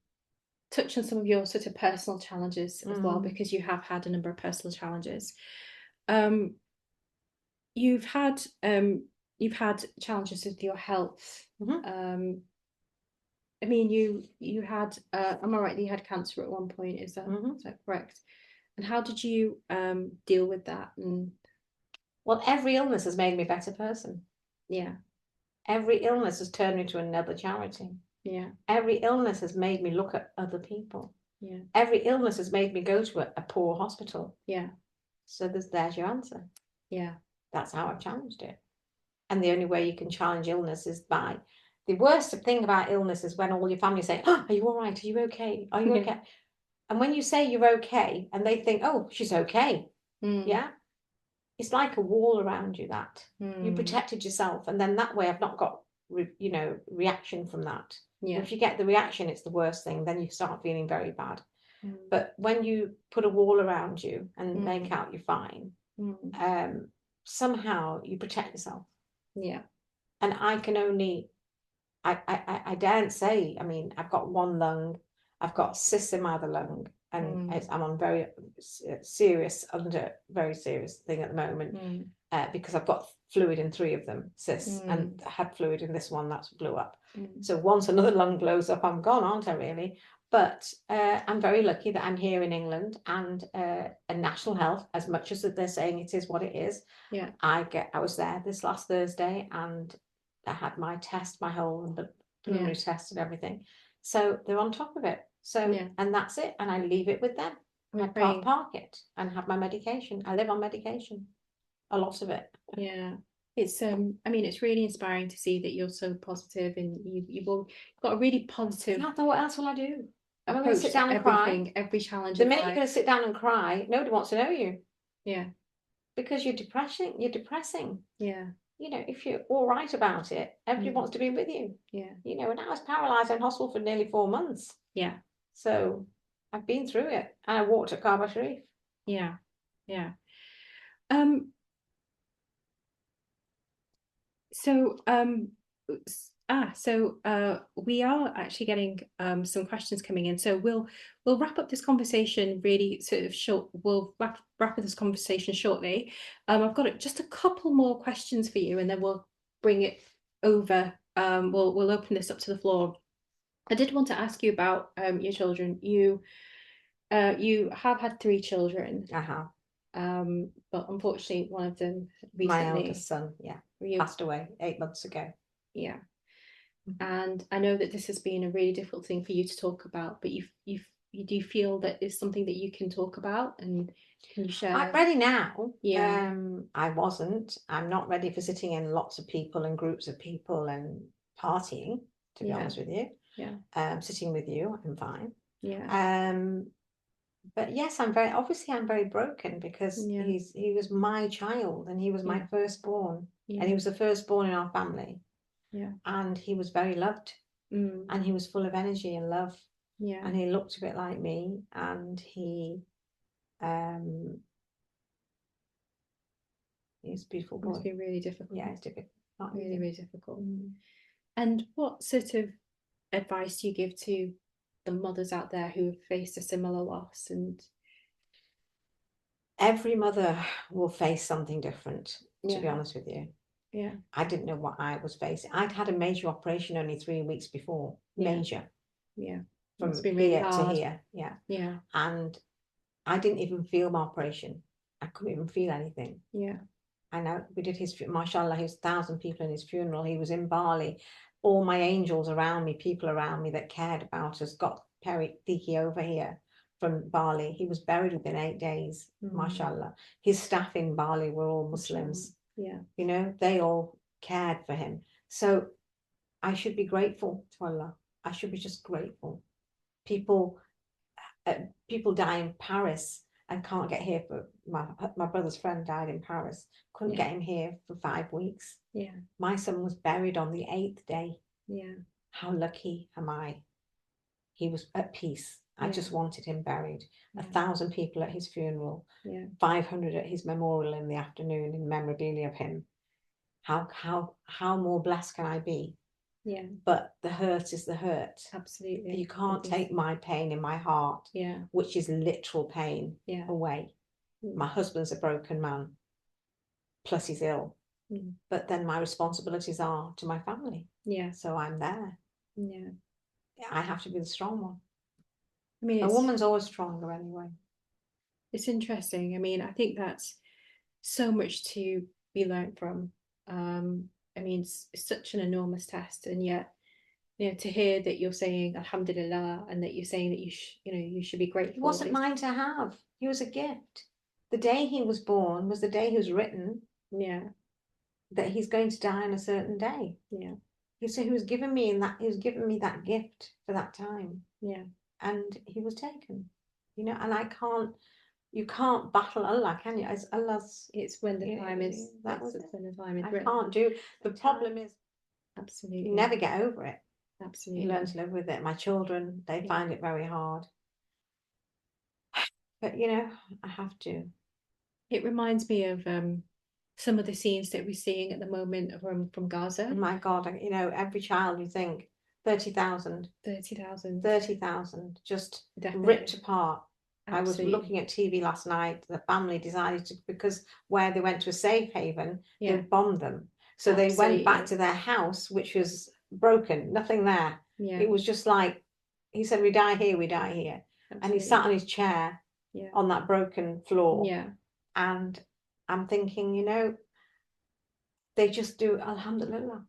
touch on some of your sort of personal challenges as well, because you have had a number of personal challenges. You've had challenges with your health. I mean, you had, am I right that you had cancer at one point? Is that correct? And how did you deal with that? And well, every illness has made me a better person. Yeah. Every illness has turned me into another charity. Yeah. Every illness has made me look at other people. Yeah. Every illness has made me go to a poor hospital. Yeah. So there's your answer. Yeah. That's how I've challenged it. And the only way you can challenge illness is by, the worst thing about illness is when all your family say, oh, are you all right? Are you okay? Are you okay? And when you say you're okay and they think, oh, she's okay. Yeah. It's like a wall around you that you protected yourself. And then that way I've not got, reaction from that. Yeah. If you get the reaction, it's the worst thing. Then you start feeling very bad. But when you put a wall around you and make out you're fine, somehow you protect yourself. Yeah. And I can only, I daren't say, I mean, I've got one lung, I've got cysts in my other lung, and I'm on very serious thing at the moment, because I've got fluid in 3 of them, cysts, and I had fluid in this one that's blew up. So once another lung blows up, I'm gone, aren't I really? But I'm very lucky that I'm here in England, and National Health, as much as they're saying it is what it is. Yeah. I was there this last Thursday, and I had my test, my whole preliminary test and everything. So they're on top of it. So and that's it. And I leave it with them. I park it and have my medication. I live on medication, a lot of it. Yeah. It's I mean, it's really inspiring to see that you're so positive, and you've all got a really positive. I thought, what else will I do? I'm going approach to sit down to and cry. everything, every challenge The of minute life. you're going to sit down and cry, nobody wants to know you. Yeah. Because you're depressing. Yeah. You know, if you're all right about it, everybody wants to be with you. Yeah. You know, and I was paralysed in hospital for nearly 4 months. Yeah. So I've been through it, and I walked at Kaaba Sharif. Yeah. Yeah. We are actually getting some questions coming in. So we'll wrap up this conversation really sort of short. We'll wrap up this conversation shortly. I've got just a couple more questions for you, and then we'll bring it over. We'll open this up to the floor. I did want to ask you about your children. You have had 3 children. But unfortunately, one of them recently, my eldest son, passed away 8 months ago. Yeah. And I know that this has been a really difficult thing for you to talk about, but you do feel that it's something that you can talk about, and can you share? I'm ready now. Yeah. I'm not ready for sitting in lots of people and groups of people and partying, to be honest with you. Yeah. Sitting with you, I'm fine. Yeah. But yes, I'm very broken, because he was my child, and he was my firstborn, and he was the firstborn in our family. Yeah. And he was very loved, and he was full of energy and love. Yeah. And he looked a bit like me, and he's a beautiful boy. It's been really difficult. Yeah, it's difficult. Not really, really difficult. And what sort of advice do you give to the mothers out there who have faced a similar loss? And every mother will face something different, to be honest with you. Yeah. I didn't know what I was facing. I'd had a major operation only 3 weeks before. Major. Yeah. From here to here. Yeah. Yeah. And I didn't even feel my operation. I couldn't even feel anything. Yeah. And we did his, mashallah, he was 1,000 people in his funeral. He was in Bali. All my angels around me, people around me that cared about us, got Perry Diki over here from Bali. He was buried within 8 days, mashallah. His staff in Bali were all Muslims. Yeah. You know, they all cared for him. So I should be grateful to Allah. I should be just grateful. People die in Paris and can't get here for my brother's friend died in Paris. Couldn't get him here for 5 weeks. Yeah. My son was buried on the 8th day. Yeah. How lucky am I? He was at peace. I just wanted him buried. 1,000 people at his funeral. 500 at his memorial in the afternoon in memorabilia of him. How more blessed can I be? Yeah. But the hurt is the hurt. Absolutely. You can't take my pain in my heart, which is literal pain, away. My husband's a broken man, plus he's ill. But then my responsibilities are to my family. Yeah. So I'm there. Yeah. I have to be the strong one. I mean, a woman's always stronger anyway. It's interesting. I mean, I think that's so much to be learned from. I mean, it's such an enormous test, and yet, you know, to hear that you're saying Alhamdulillah, and that you're saying that you should be grateful. It wasn't mine to have. He was a gift. The day he was born was the day he was written. Yeah. That he's going to die on a certain day. Yeah. So he was giving me that gift for that time. Yeah. And he was taken. You know, and you can't battle Allah, can you? As Allah's, it's when the time is. That was it. When the time is. I can't do. The problem is, absolutely, you never get over it. Absolutely, you learn to live with it. My children, they find it very hard, but you know, I have to. It reminds me of some of the scenes that we're seeing at the moment from Gaza. Oh my God, you know, every child, you think 30,000 just ripped apart. Absolutely. I was looking at TV last night. The family decided to, because where they went to a safe haven, they bombed them. So Absolutely. They went back to their house, which was broken, nothing there. Yeah. It was just like, he said, we die here, we die here. Absolutely. And he sat on his chair on that broken floor. Yeah. And I'm thinking, you know, they just do Alhamdulillah.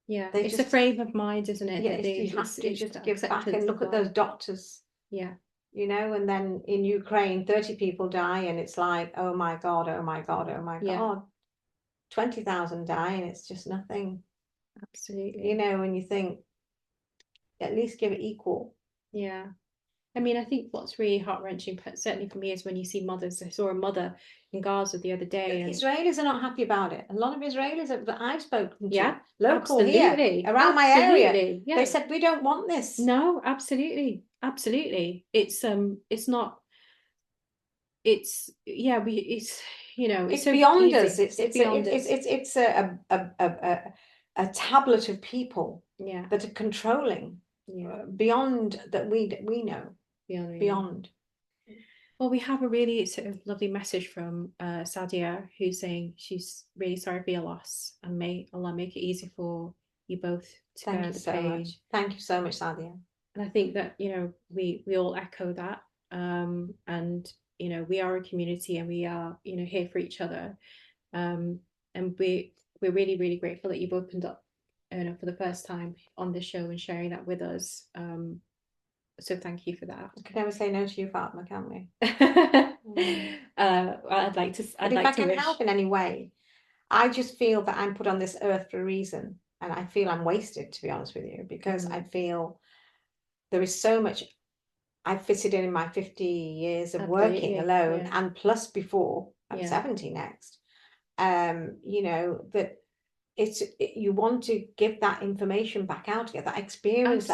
Yeah, it's a frame of mind, isn't it? Yeah, you have to just give back and look at those doctors. Yeah. You know, and then in Ukraine, 30 people die, and it's like, oh my God, oh my God, oh my God. 20,000 die, and it's just nothing. Absolutely. You know, and you think, at least give it equal. Yeah. I mean, I think what's really heart-wrenching, certainly for me, is when you see mothers. I saw a mother in Gaza the other day. And Israelis are not happy about it. A lot of Israelis that I've spoken to, local here, around my area, they said, we don't want this. No, absolutely. Absolutely. It's not, it's, it's, you know, it's so beyond us. It's beyond us. It's a tablet of people that are controlling beyond that we know. Beyond. Well, we have a really sort of lovely message from Sadia, who's saying she's really sorry for your loss, and may Allah make it easy for you both to bear the pain. Much. Thank you so much, Sadia. And I think that, you know, we all echo that. And you know, we are a community, and we are, you know, here for each other. And we're really, really grateful that you've opened up, you know, for the first time on this show and sharing that with us. So thank you for that. I can never say no to you, Fatma, can we? I'd like to. If I can help in any way, I just feel that I'm put on this earth for a reason, and I feel I'm wasted, to be honest with you, because I feel there is so much I've fitted in my 50 years of working alone, and plus before. I'm 70 next. You know, that you want to give that information back out, to get that experience,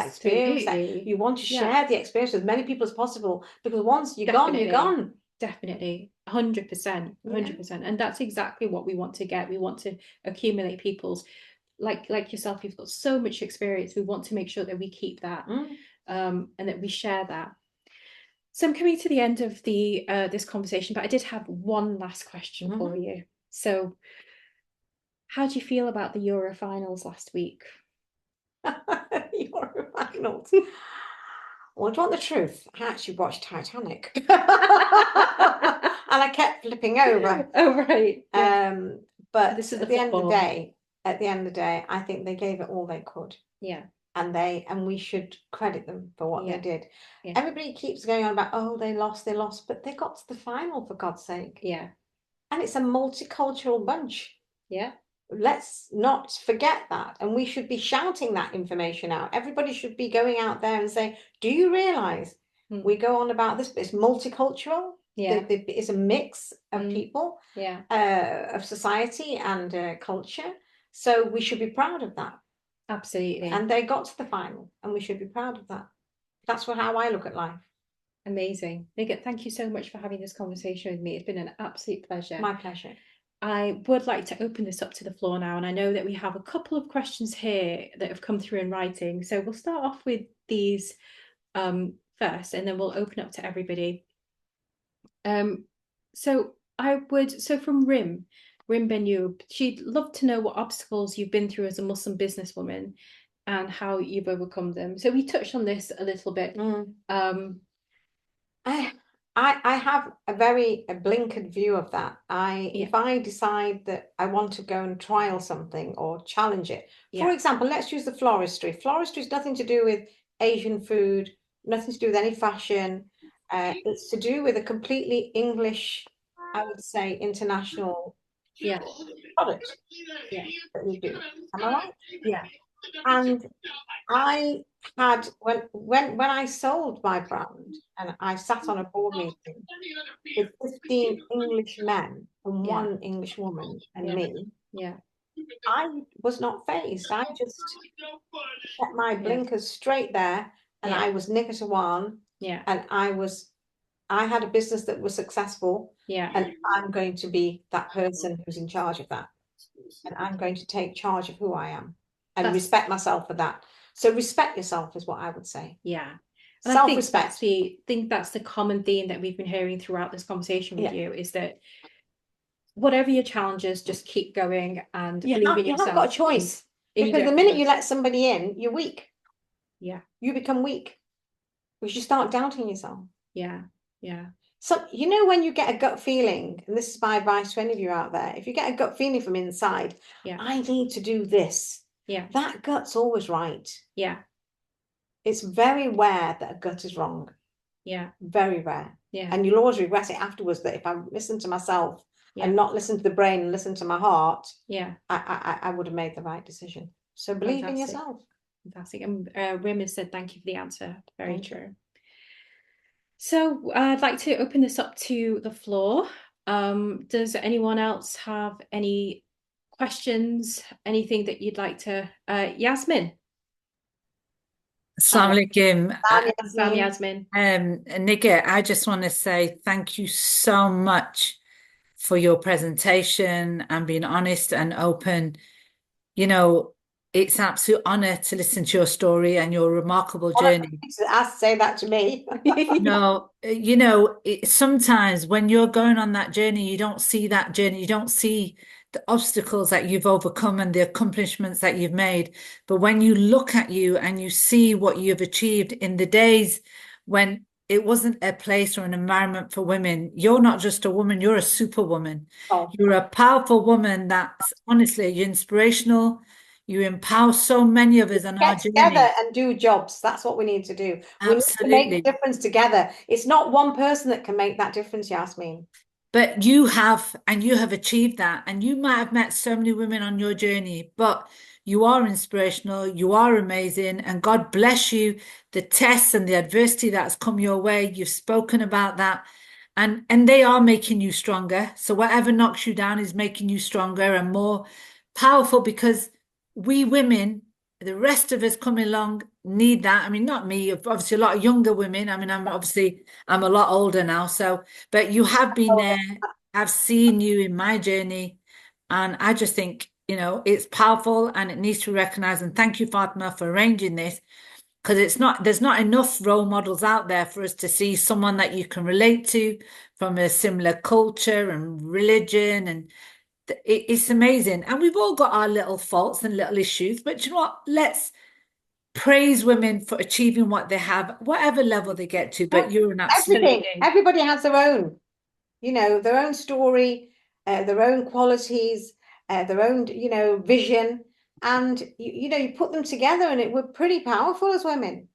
you want to share the experience with as many people as possible, because once you're gone, you're gone. Definitely, 100%, 100%. And that's exactly what we want to get. We want to accumulate people's, like yourself, you've got so much experience. We want to make sure that we keep that, and that we share that. So I'm coming to the end of the this conversation, but I did have one last question for you. So, how do you feel about the Euro finals last week? Euro finals. Well, do you want the truth? I actually watched Titanic, and I kept flipping over. Oh, right. But this is at the end of the day. At the end of the day, I think they gave it all they could. Yeah. And we should credit them for what they did. Yeah. Everybody keeps going on about, oh, they lost, but they got to the final, for God's sake. Yeah. And it's a multicultural bunch. Yeah. let's not forget that. And we should be shouting that information out. Everybody should be going out there and saying, do you realize we go on about this, but it's multicultural? Yeah. It's a mix of people, of society and culture. So we should be proud of that. Absolutely. And they got to the final, and we should be proud of that. That's how I look at life. Amazing. Nighat, thank you so much for having this conversation with me. It's been an absolute pleasure. My pleasure. I would like to open this up to the floor now, and I know that we have a couple of questions here that have come through in writing. So we'll start off with these first, and then we'll open up to everybody. So from Rim Benyoub, she'd love to know what obstacles you've been through as a Muslim businesswoman and how you've overcome them. So we touched on this a little bit. I have a very blinkered view of that. If I decide that I want to go and trial something or challenge it, for example, let's use the floristry. Floristry is nothing to do with Asian food, nothing to do with any fashion. It's to do with a completely English, I would say, international product that we do. Am I right? Yeah. And I had when I sold my brand, and I sat on a board meeting with 15 English men and one English woman and me. I was not fazed. I just set my blinkers straight there, and I was Nighat Awan. And I had a business that was successful. And I'm going to be that person who's in charge of that. And I'm going to take charge of who I am and respect myself for that. So respect yourself is what I would say. Yeah. And self-respect. I think that's the common theme that we've been hearing throughout this conversation with you, is that whatever your challenges, just keep going and believe in yourself. You haven't got a choice. Because the minute you let somebody in, you're weak. Yeah. You become weak. Because you start doubting yourself. Yeah. Yeah. So, you know, when you get a gut feeling, and this is my advice to any of you out there, if you get a gut feeling from inside, I need to do this. Yeah. That gut's always right. Yeah. It's very rare that a gut is wrong. Yeah. Very rare. Yeah. And you'll always regret it afterwards, that if I listened to myself and not listen to the brain and listen to my heart, I would have made the right decision. So believe in yourself. Fantastic. And Rim has said, thank you for the answer. Very true. So I'd like to open this up to the floor. Does anyone else have any questions? Anything that you'd like to? Yasmin. Assalamu alaikum. Yasmin. Nighat, I just want to say thank you so much for your presentation and being honest and open. You know, it's an absolute honor to listen to your story and your remarkable journey. Ask say that to me. No, you know, sometimes when you're going on that journey, you don't see that journey. You don't see the obstacles that you've overcome and the accomplishments that you've made. But when you look at you and you see what you've achieved in the days when it wasn't a place or an environment for women, you're not just a woman, you're a superwoman. You're a powerful woman that's honestly, you're inspirational. You empower so many of us on our journey. Get together and do jobs. That's what we need to do. Absolutely. We need to make a difference together. It's not one person that can make that difference, Yasmin. But you have, and you have achieved that. And you might have met so many women on your journey, but you are inspirational. You are amazing. And God bless you. The tests and the adversity that's come your way, you've spoken about that. And they are making you stronger. So whatever knocks you down is making you stronger and more powerful, because we women, the rest of us coming along, need that. I mean, not me, obviously a lot of younger women. I mean, I'm a lot older now. So, but you have been there. I've seen you in my journey. And I just think, you know, it's powerful and it needs to be recognized. And thank you, Fatima, for arranging this, because there's not enough role models out there for us to see someone that you can relate to from a similar culture and religion, and it's amazing. And we've all got our little faults and little issues, but you know what? Let's praise women for achieving what they have, whatever level they get to. But you're an absolute... Everybody has their own, you know, their own story, their own qualities, their own, you know, vision. And, you know, you put them together and we're pretty powerful as women.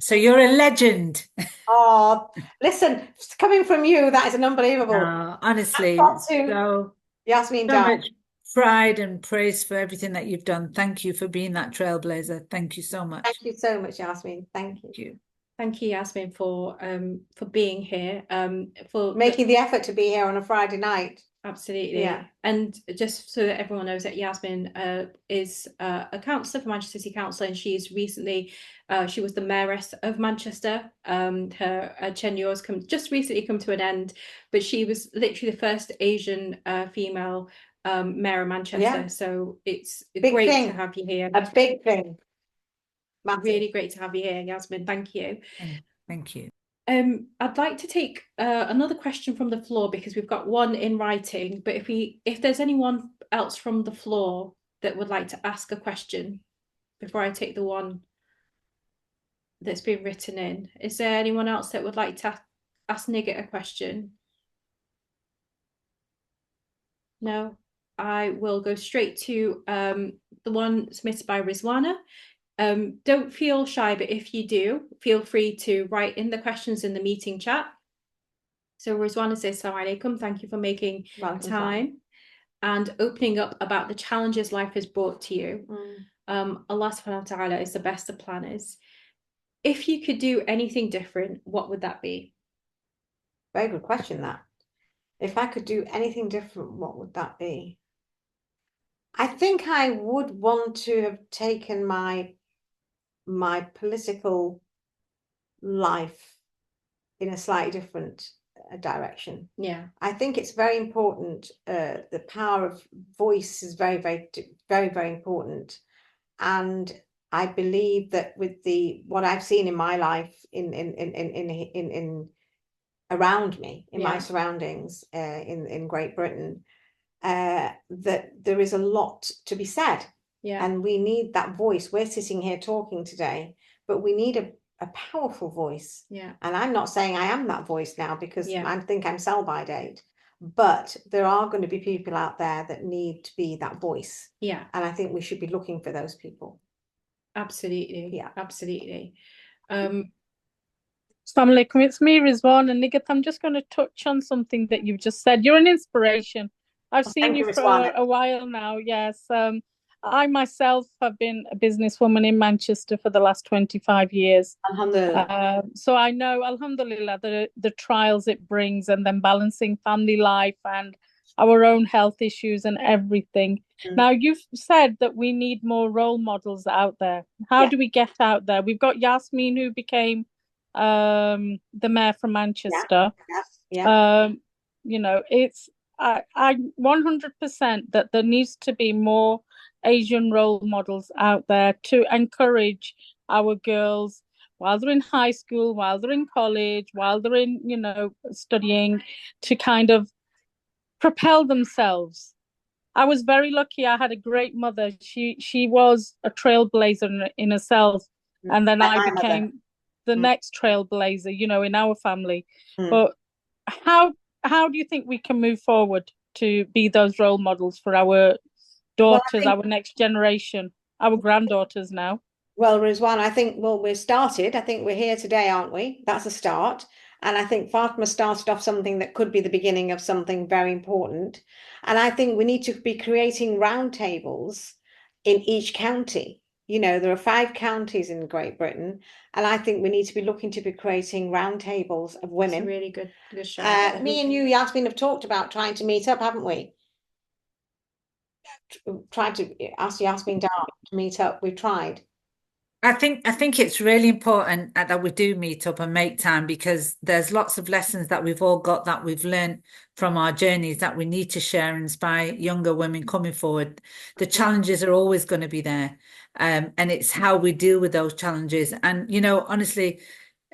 So you're a legend. Oh, listen, coming from you, that is an unbelievable. Honestly. Yasmin, pride and praise for everything that you've done. Thank you for being that trailblazer. Thank you so much. Thank you so much, Yasmin. Thank you. Thank you. Thank you, Yasmin, for being here, for making the effort to be here on a Friday night. Absolutely. Yeah. And just so that everyone knows that Yasmin is a councillor for Manchester City Council, and she's recently, she was the mayoress of Manchester. Her tenure has just recently come to an end, but she was literally the first Asian female mayor of Manchester. Yeah. So it's great to have you here. A big thing. Massive. Really great to have you here, Yasmin. Thank you. Thank you. I'd like to take another question from the floor, because we've got one in writing, but if there's anyone else from the floor that would like to ask a question before I take the one that's been written in. Is there anyone else that would like to ask Nighat a question? No? I will go straight to the one submitted by Rizwana. Don't feel shy, but if you do, feel free to write in the questions in the meeting chat. So Rizwana says, Assalamu alaikum, thank you for making time and opening up about the challenges life has brought to you. Allah subhanahu wa ta'ala is the best of planners. If you could do anything different, what would that be? Very good question, that. If I could do anything different, what would that be? I think I would want to have taken my political life in a slightly different direction. Yeah, I think it's very important. The power of voice is very, very important, and I believe that with what I've seen in my life, in around me, in my surroundings, in Great Britain, that there is a lot to be said. Yeah. And we need that voice. We're sitting here talking today, but we need a powerful voice. Yeah. And I'm not saying I am that voice now, because I think I'm sell by date. But there are going to be people out there that need to be that voice. Yeah. And I think we should be looking for those people. Absolutely. Yeah. Absolutely. Assalamu alaikum, it's me, Rizwan, and Nighat, I'm just going to touch on something that you've just said. You're an inspiration. I've seen you for a while now. Yes. I myself have been a businesswoman in Manchester for the last 25 years. Alhamdulillah. So I know, alhamdulillah, the trials it brings, and then balancing family life and our own health issues and everything. Now, you've said that we need more role models out there. How do we get out there? We've got Yasmin, who became the mayor from Manchester. You know, it's I 100% that there needs to be more Asian role models out there to encourage our girls while they're in high school, while they're in college, while they're in, you know, studying, to kind of propel themselves. I was very lucky. I had a great mother. She was a trailblazer in herself, and then I became the next trailblazer, you know, in our family. But how do you think we can move forward to be those role models for our daughters, our next generation, our granddaughters now? Well, Rizwan, I think, we're started. I think we're here today, aren't we? That's a start. And I think Fatima started off something that could be the beginning of something very important. And I think we need to be creating roundtables in each county. You know, there are 5 counties in Great Britain, and I think we need to be looking to be creating roundtables of women. That's a really good shout. Me and you, Yasmin, have talked about trying to meet up, haven't we? Tried to ask Yasmin down to meet up. We've tried. I think it's really important that we do meet up and make time, because there's lots of lessons that we've all got, that we've learned from our journeys, that we need to share and inspire younger women coming forward. The challenges are always going to be there, and it's how we deal with those challenges. And, you know, honestly,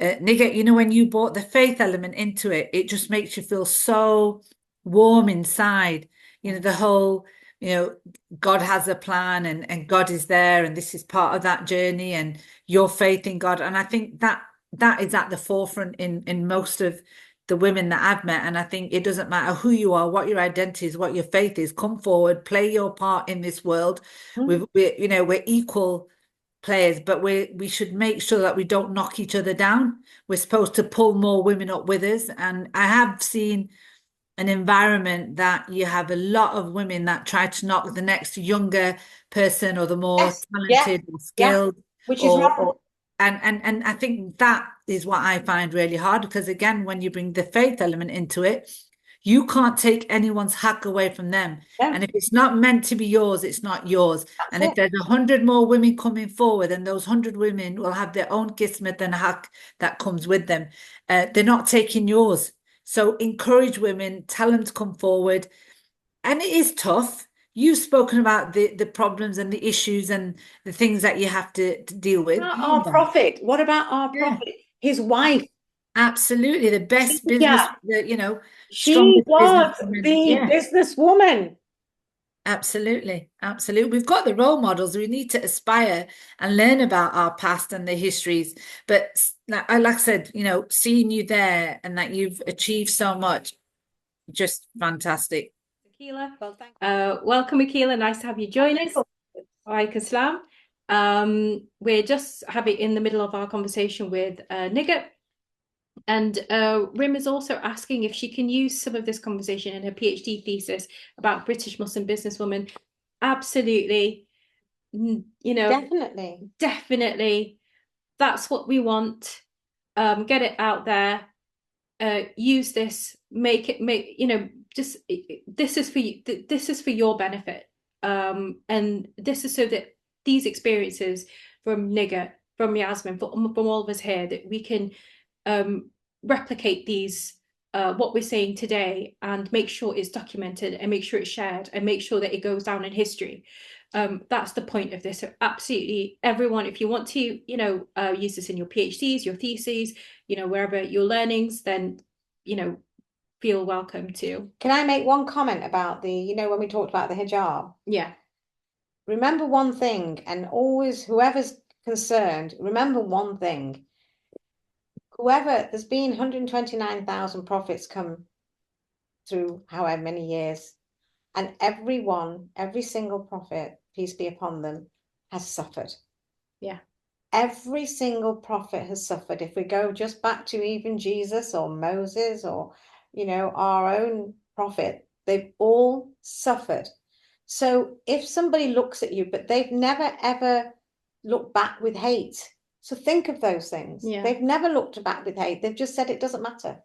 Nighat, you know, when you brought the faith element into it, it just makes you feel so warm inside. You know, the whole, you know, God has a plan, and God is there, and this is part of that journey, and your faith in God. And I think that is at the forefront in most of the women that I've met. And I think it doesn't matter who you are, what your identity is, what your faith is, come forward, play your part in this world. We're equal players, but we should make sure that we don't knock each other down. We're supposed to pull more women up with us. And I have seen an environment that you have a lot of women that try to knock the next younger person or the more talented or skilled, which is wrong. And I think that is what I find really hard, because again, when you bring the faith element into it, you can't take anyone's hack away from them. And if it's not meant to be yours, it's not yours. And if there's 100 more women coming forward, and those 100 women will have their own kismet and hack that comes with them, they're not taking yours. So encourage women, tell them to come forward. And it is tough. You've spoken about the problems and the issues and the things that you have to deal with. Our prophet. What about our prophet? His wife. Absolutely. The best business, you know, she was the businesswoman. Absolutely. Absolutely. We've got the role models. We need to aspire and learn about our past and the histories. But like I said, you know, seeing you there and that you've achieved so much, just fantastic. Akila, well, thank you. Welcome, Akila. Nice to have you join us. Alaikum salam. We're just in the middle of our conversation with Nighat. And Rim is also asking if she can use some of this conversation in her PhD thesis about British Muslim businesswomen. Absolutely. You know, definitely. That's what we want. Get it out there. Use this. You know, just this is for you. This is for your benefit. And this is so that these experiences from Nighat, from Yasmin, from all of us here, that we can replicate these what we're saying today, and make sure it's documented, and make sure it's shared, and make sure that it goes down in history. That's the point of this. So absolutely, everyone, if you want to, you know, use this in your PhDs, your theses, you know, wherever your learnings, then, you know, feel welcome to. Can I make one comment about the, you know, when we talked about the hijab? Yeah. Remember one thing, and always, whoever's concerned, remember one thing. There's been 129,000 prophets come through however many years, and every single prophet, peace be upon them, has suffered. Yeah. Every single prophet has suffered. If we go just back to even Jesus or Moses or, you know, our own prophet, they've all suffered. So if somebody looks at you, but they've never ever looked back with hate. So think of those things. Yeah. They've never looked back with hate. They've just said it doesn't matter.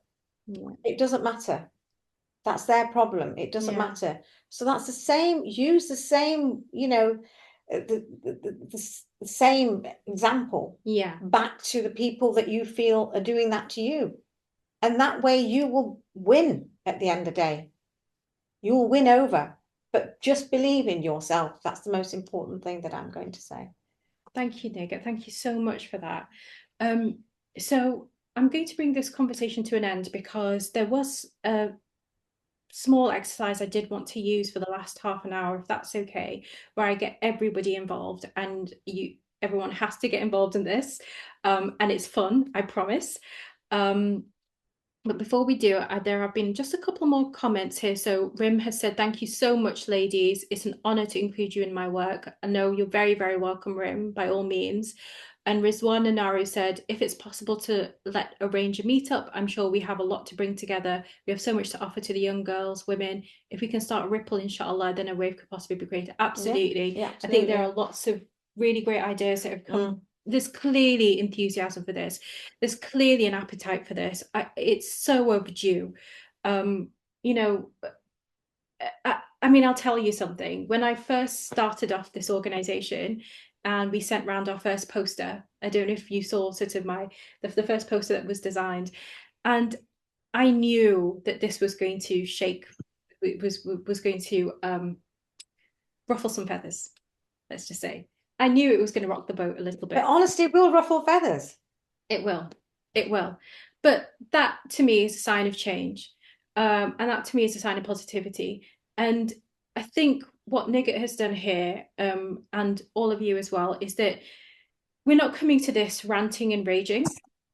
Yeah. It doesn't matter. That's their problem. It doesn't matter. So that's the same. Use the same, you know, the same example. Yeah. Back to the people that you feel are doing that to you, and that way you will win at the end of the day. You will win over. But just believe in yourself. That's the most important thing that I'm going to say. Thank you, Nighat. Thank you so much for that. So I'm going to bring this conversation to an end, because there was a small exercise I did want to use for the last half an hour, if that's okay, where I get everybody involved, and everyone has to get involved in this, and it's fun, I promise. But before we do, there have been just a couple more comments here. So Rim has said, thank you so much, ladies. It's an honor to include you in my work. I know you're very, very welcome, Rim, by all means. And Rizwan Nanaru said, if it's possible to arrange a meetup, I'm sure we have a lot to bring together. We have so much to offer to the young girls, women. If we can start a ripple, inshallah, then a wave could possibly be greater. Absolutely. Yeah, absolutely. I think there are lots of really great ideas that have come. There's clearly enthusiasm for this. There's clearly an appetite for this. It's so overdue. You know, I mean, I'll tell you something. When I first started off this organization and we sent round our first poster, I don't know if you saw sort of the first poster that was designed, and I knew that this was going to shake, it was going to ruffle some feathers, let's just say. I knew it was going to rock the boat a little bit. But honestly, it will ruffle feathers. It will. It will. But that to me is a sign of change. And that to me is a sign of positivity. And I think what Nighat has done here, and all of you as well, is that we're not coming to this ranting and raging.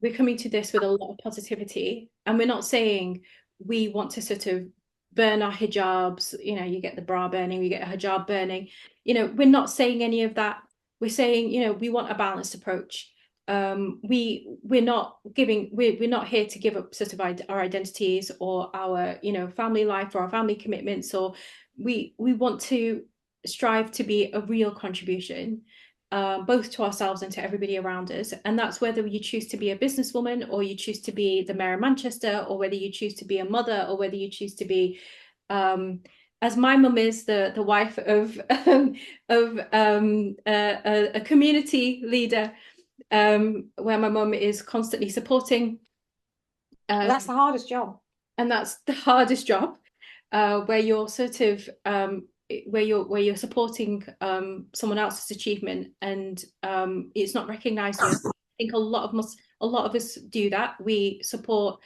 We're coming to this with a lot of positivity. And we're not saying we want to sort of burn our hijabs. You know, you get the bra burning, we get a hijab burning. You know, we're not saying any of that. We're saying, you know, we want a balanced approach. we're not here to give up sort of our identities or our, you know, family life or our family commitments, or we want to strive to be a real contribution, both to ourselves and to everybody around us. And that's whether you choose to be a businesswoman, or you choose to be the mayor of Manchester, or whether you choose to be a mother, or whether you choose to be, as my mum is, the wife of a community leader, where my mum is constantly supporting. That's the hardest job. And that's the hardest job, where you're sort of where you're supporting someone else's achievement, and it's not recognized. I think a lot of us do that. We support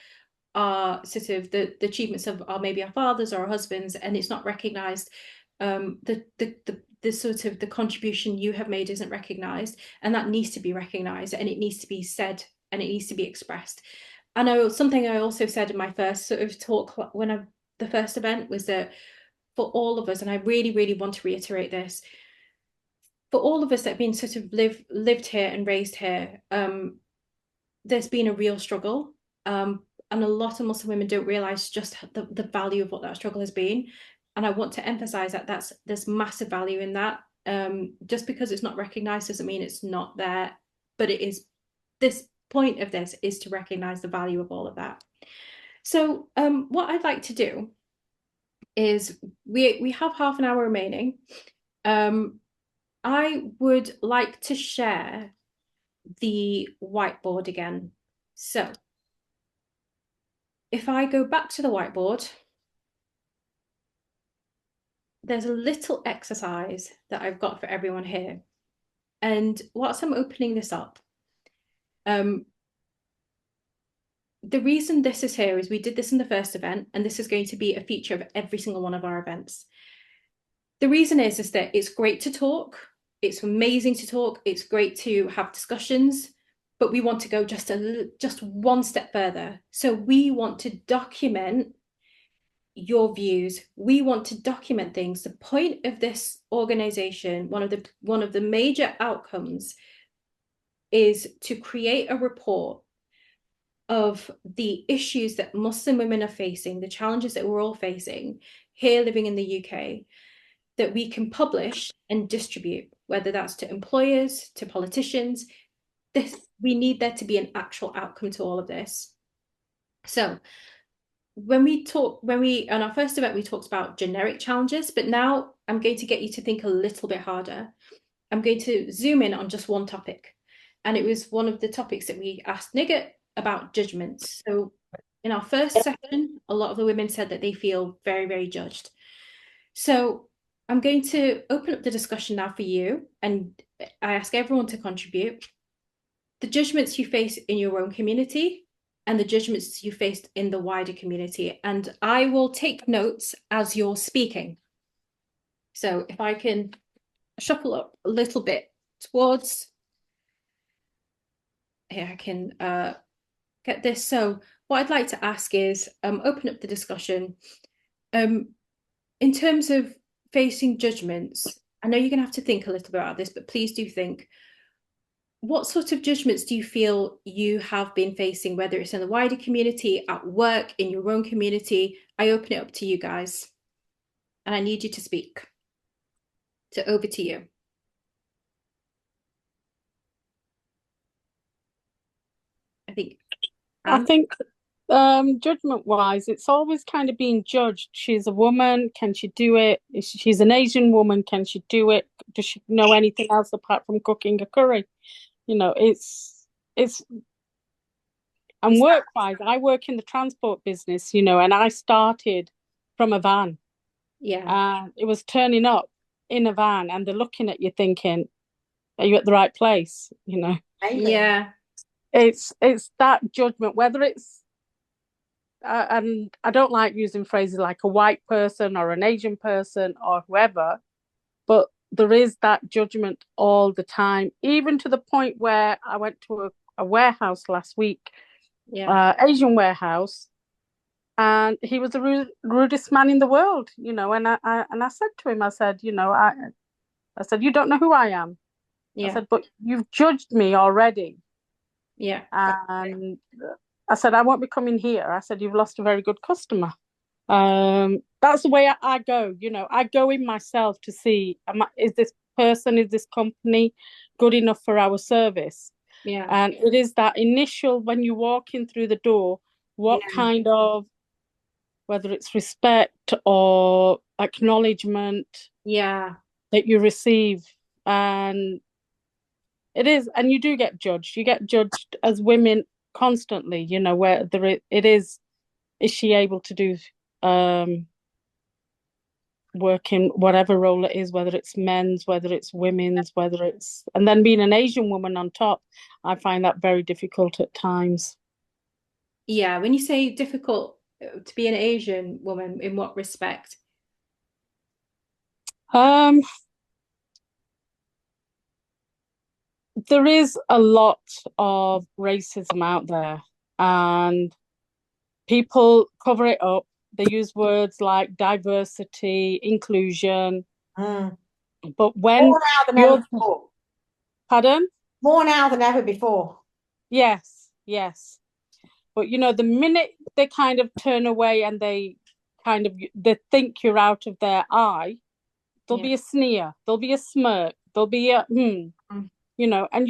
our sort of the achievements of maybe our fathers or our husbands, and it's not recognized. The sort of the contribution you have made isn't recognized, and that needs to be recognized, and it needs to be said, and it needs to be expressed. I know something I also said in my first sort of talk the first event was that for all of us, and I really, really want to reiterate this, for all of us that have been sort of lived here and raised here, there's been a real struggle, and a lot of Muslim women don't realize just the value of what that struggle has been. And I want to emphasize that there's massive value in that. Just because it's not recognized doesn't mean it's not there, but it is. This point of this is to recognize the value of all of that. So what I'd like to do is we have half an hour remaining. I would like to share the whiteboard again. So if I go back to the whiteboard, there's a little exercise that I've got for everyone here. And whilst I'm opening this up, the reason this is here is we did this in the first event, and this is going to be a feature of every single one of our events. The reason is that it's great to talk. It's amazing to talk. It's great to have discussions, but we want to go just one step further. So we want to document your views. We want to document things. The point of this organization, one of the major outcomes, is to create a report of the issues that Muslim women are facing, the challenges that we're all facing here living in the UK, that we can publish and distribute, whether that's to employers, to politicians. We need there to be an actual outcome to all of this. So on our first event, we talked about generic challenges, but now I'm going to get you to think a little bit harder. I'm going to zoom in on just one topic. And it was one of the topics that we asked Nighat about, judgments. So in our first session, a lot of the women said that they feel very, very judged. So I'm going to open up the discussion now for you, and I ask everyone to contribute. The judgments you face in your own community and the judgments you faced in the wider community. And I will take notes as you're speaking. So if I can shuffle up a little bit towards here, I can get this. So what I'd like to ask is open up the discussion. In terms of facing judgments, I know you're going to have to think a little bit about this, but please do think. What sort of judgments do you feel you have been facing, whether it's in the wider community, at work, in your own community? I open it up to you guys, and I need you to speak. So over to you. I think judgment wise, it's always kind of being judged. She's a woman, can she do it? She's an Asian woman, can she do it? Does she know anything else apart from cooking a curry? You know, it's and work-wise, I work in the transport business, you know, and I started from a van. Yeah. It was turning up in a van, and they're looking at you thinking, are you at the right place? You know? Yeah. It's that judgment, whether it's and I don't like using phrases like a white person or an Asian person or whoever, but there is that judgment all the time, even to the point where I went to a warehouse last week, Asian warehouse, and he was the rudest man in the world, you know, and I said to him, I said, you know, I said, you don't know who I am. I said, but you've judged me already. Yeah. And I said, I won't be coming here. I said, you've lost a very good customer. That's the way I go, you know, I go in myself to see, is this person, is this company good enough for our service? Yeah. And it is that initial, when you walk in through the door, what kind of, whether it's respect or acknowledgement that you receive. And it is, and you do get judged. You get judged as women constantly, you know, where it is she able to do work in whatever role it is, whether it's men's, whether it's women's, whether it's, and then being an Asian woman on top, I find that very difficult at times. Yeah, when you say difficult to be an Asian woman, in what respect? There is a lot of racism out there, and people cover it up. They use words like diversity, inclusion. But when more now than ever before. Pardon? More now than ever before. Yes, yes. But you know, the minute they kind of turn away and they think you're out of their eye, there'll be a sneer, there'll be a smirk, there'll be a you know, and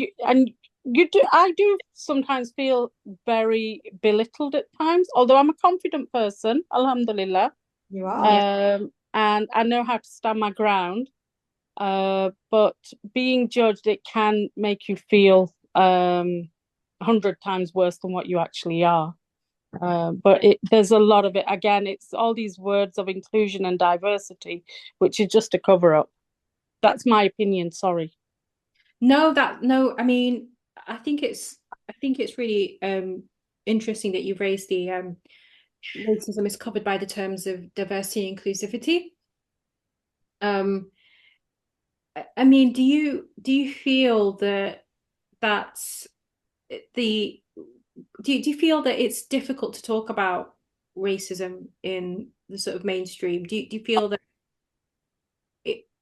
I do sometimes feel very belittled at times, although I'm a confident person, alhamdulillah. You are. And I know how to stand my ground. But being judged, it can make you feel 100 times worse than what you actually are. But there's a lot of it. Again, it's all these words of inclusion and diversity, which is just a cover up. That's my opinion. Sorry. No, I mean, I think it's really interesting that you've raised the racism is covered by the terms of diversity and inclusivity. I mean, do you feel that that's the do you feel that it's difficult to talk about racism in the sort of mainstream? Do you feel that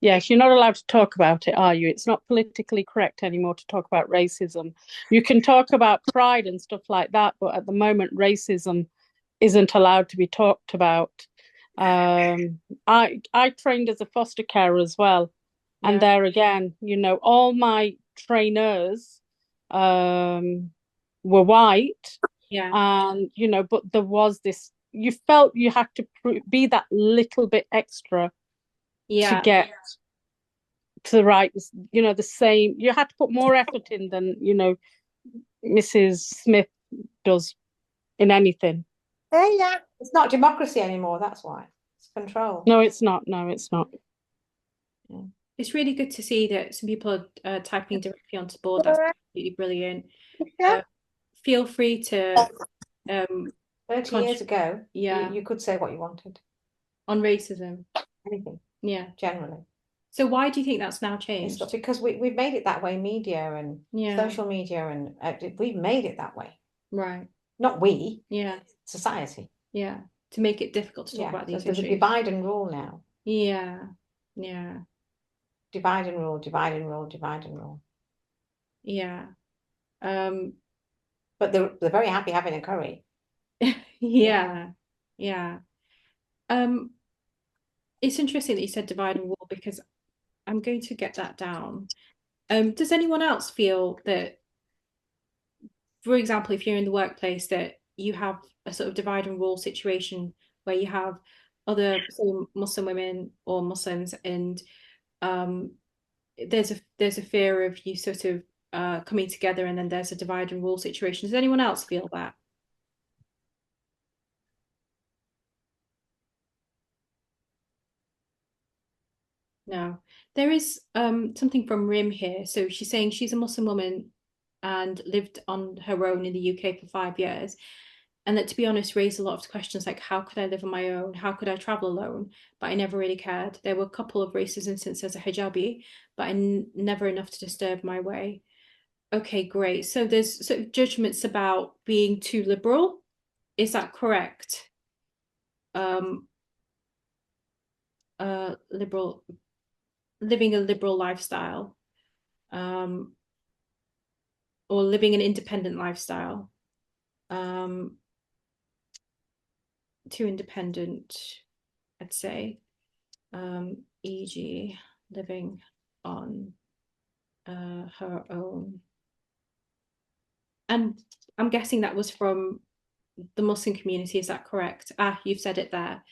Yes, you're not allowed to talk about it, are you? It's not politically correct anymore to talk about racism. You can talk about pride and stuff like that, but at the moment, racism isn't allowed to be talked about. I trained as a foster carer as well, and there again, you know, all my trainers were white, and you know, but there was this. You felt you had to be that little bit extra to get to the right, you know, the same. You had to put more effort in than, you know, Mrs. Smith does in anything. Yeah, it's not democracy anymore. That's why it's control. No, it's not. No, it's not. Yeah. It's really good to see that some people are typing directly onto the board. That's absolutely brilliant. Feel free to 30 years ago, you could say what you wanted on racism. Anything. Yeah. Generally. So why do you think that's now changed? It's because we've made it that way, media and social media, and we've made it that way. Right. Not we. Yeah. Society. Yeah. To make it difficult to talk about these issues. There's a divide and rule now. Yeah. Yeah. Divide and rule, divide and rule, divide and rule. Yeah. But they're very happy having a curry. Yeah. Yeah. It's interesting that you said divide and rule, because I'm going to get that down. Does anyone else feel that, for example, if you're in the workplace, that you have a sort of divide and rule situation where you have other Muslim women or Muslims, and there's a fear of you sort of coming together, and then there's a divide and rule situation? Does anyone else feel that? No, there is something from Rim here. So she's saying she's a Muslim woman and lived on her own in the UK for 5 years, and that, to be honest, raised a lot of questions like, how could I live on my own? How could I travel alone? But I never really cared. There were a couple of racist instances as a hijabi, but never enough to disturb my way. Okay, great. So there's sort of judgments about being too liberal. Is that correct? Liberal, living a liberal lifestyle. or living an independent lifestyle. Too independent, I'd say, e.g. living on her own. And I'm guessing that was from the Muslim community, is that correct? You've said it there.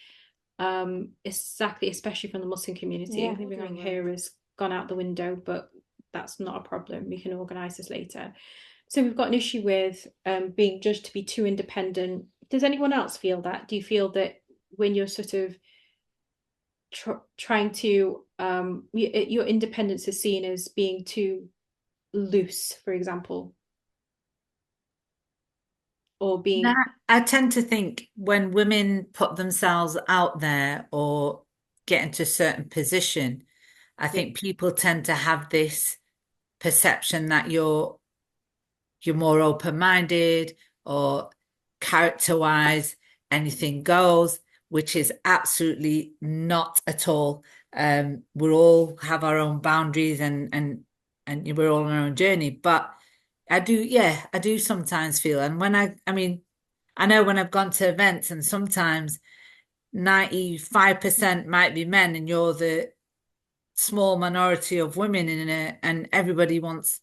Exactly, especially from the Muslim community. Yeah, living on here has gone out the window, but that's not a problem. We can organise this later. So we've got an issue with being judged to be too independent. Does anyone else feel that? Do you feel that when you're sort of trying to, your independence is seen as being too loose, for example? Or being... Now, I tend to think when women put themselves out there or get into a certain position, I think people tend to have this perception that you're more open-minded or character-wise, anything goes, which is absolutely not at all. We all have our own boundaries and we're all on our own journey. But I do sometimes feel, and I mean, I know when I've gone to events and sometimes 95% might be men and you're the small minority of women in it, and everybody wants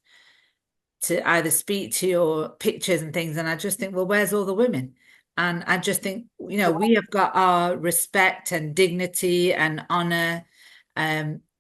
to either speak to your pictures and things. And I just think, well, where's all the women? And I just think, we have got our respect and dignity and honor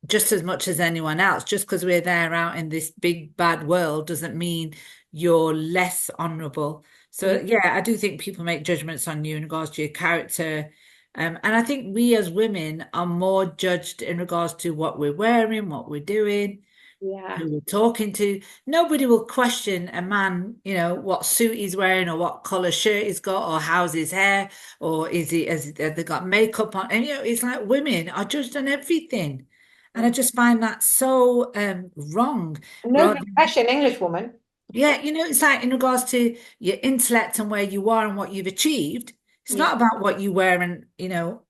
just as much as anyone else. Just because we're there out in this big, bad world doesn't mean you're less honorable. So, I do think people make judgments on you in regards to your character. And I think we as women are more judged in regards to what we're wearing, what we're doing, who we're talking to. Nobody will question a man, what suit he's wearing or what colour shirt he's got or how's his hair or has they got makeup on. And, it's like women are judged on everything. And I just find that so wrong. No question, English woman. Yeah, it's like in regards to your intellect and where you are and what you've achieved. It's not about what you wear and,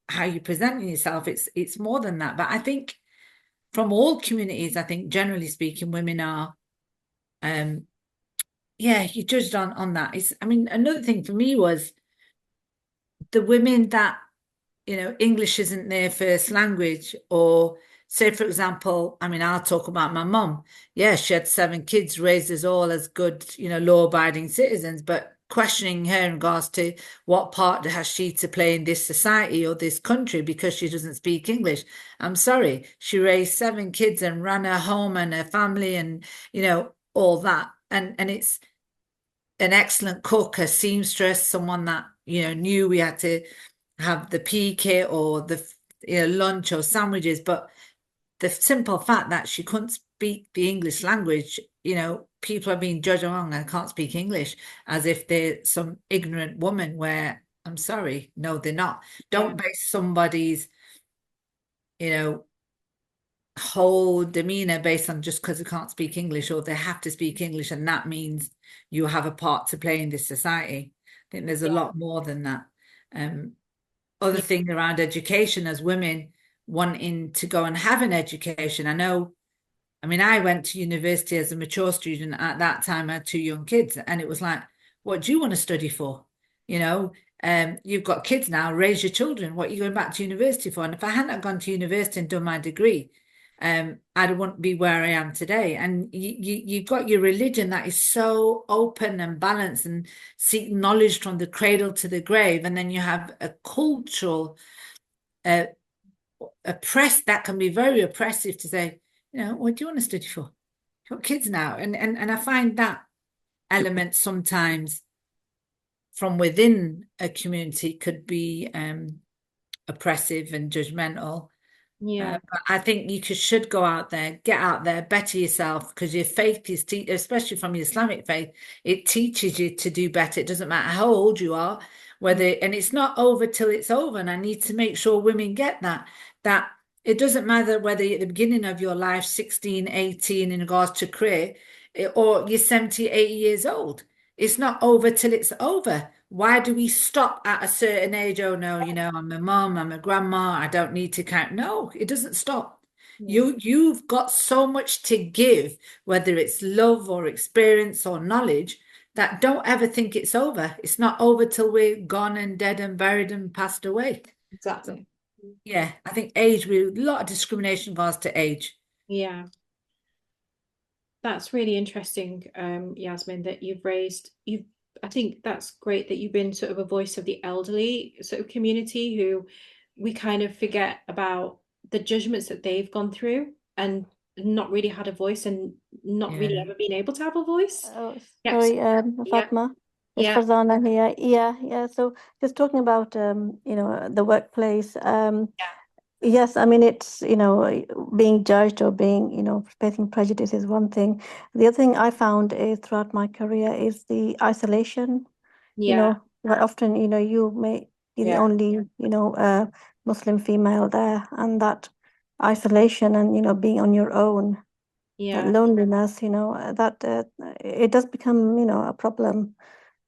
how you present yourself. It's more than that. But I think from all communities, I think generally speaking, women are, you're judged on that. Another thing for me was the women that, English isn't their first language, or say, for example, I'll talk about my mum. Yeah, she had 7 kids, raised us all as good, law-abiding citizens, but questioning her in regards to what part has she to play in this society or this country because she doesn't speak English. I'm sorry, she raised 7 kids and ran her home and her family and, all that. And it's an excellent cook, a seamstress, someone that, knew we had to have the pea kit or the lunch or sandwiches. But the simple fact that she couldn't speak the English language, people are being judged wrong. I can't speak English as if they're some ignorant woman, where I'm sorry, no, they're not. Don't base somebody's, whole demeanor based on just because they can't speak English or they have to speak English and that means you have a part to play in this society. I think there's a lot more than that. Other thing around education, as women wanting to go and have an education. I went to university as a mature student. At that time, I had 2 young kids, and it was like, what do you want to study for? You've got kids now, raise your children. What are you going back to university for? And if I hadn't gone to university and done my degree, I wouldn't be where I am today. And you've got your religion that is so open and balanced and seek knowledge from the cradle to the grave. And then you have a cultural oppressed that can be very oppressive to say, what do you want to study for? You've got kids now. And I find that element sometimes from within a community could be oppressive and judgmental. But I think you should go out there, get out there, better yourself, because your faith is, especially from your Islamic faith, it teaches you to do better. It doesn't matter how old you are, and it's not over till it's over. And I need to make sure women get that it doesn't matter whether you're at the beginning of your life, 16, 18, in regards to career, or you're 70, 80 years old. It's not over till it's over. Why do we stop at a certain age? Oh, no, I'm a mom, I'm a grandma, I don't need to count. No, it doesn't stop. You've got so much to give, whether it's love or experience or knowledge, that don't ever think it's over. It's not over till we're gone and dead and buried and passed away. Exactly. Yeah, I think age, a lot of discrimination goes to age. Yeah. That's really interesting, Yasmin, that you've raised. I think that's great that you've been sort of a voice of the elderly sort of community, who we kind of forget about the judgments that they've gone through and not really had a voice, and not really ever been able to have a voice. Oh, sorry, Fatma. It's Yeah. Farzana here. Yeah. So just talking about the workplace. Yes, I mean, it's, being judged or being, facing prejudice is one thing. The other thing I found is throughout my career is the isolation. Yeah. Where often, you may be the only, Muslim female there, and that isolation and, being on your own, that loneliness, that it does become, a problem.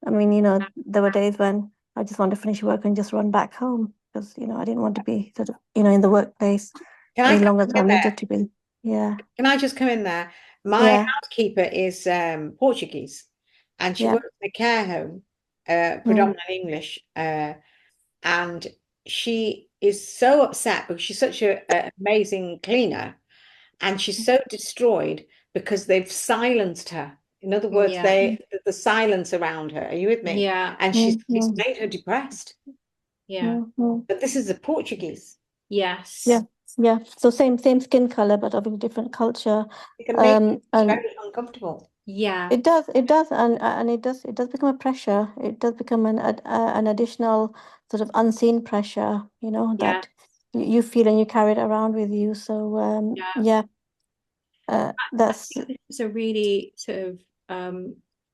I mean, there were days when I just wanted to finish work and just run back home because, I didn't want to be sort of, in the workplace any longer than I needed to be. Yeah. Can I just come in there? My housekeeper is Portuguese, and she works in a care home, predominantly English, and she is so upset because she's such an amazing cleaner, and she's so destroyed because they've silenced her. In other words, the silence around her. Are you with me? Yeah. And it's made her depressed. Yeah. But this is a Portuguese. Yes. Yeah. So same skin color, but of a different culture. It can make it very uncomfortable. Yeah. It does, and it does become a pressure. It does become an additional sort of unseen pressure, that you feel and you carry it around with you. So that's it's a really sort of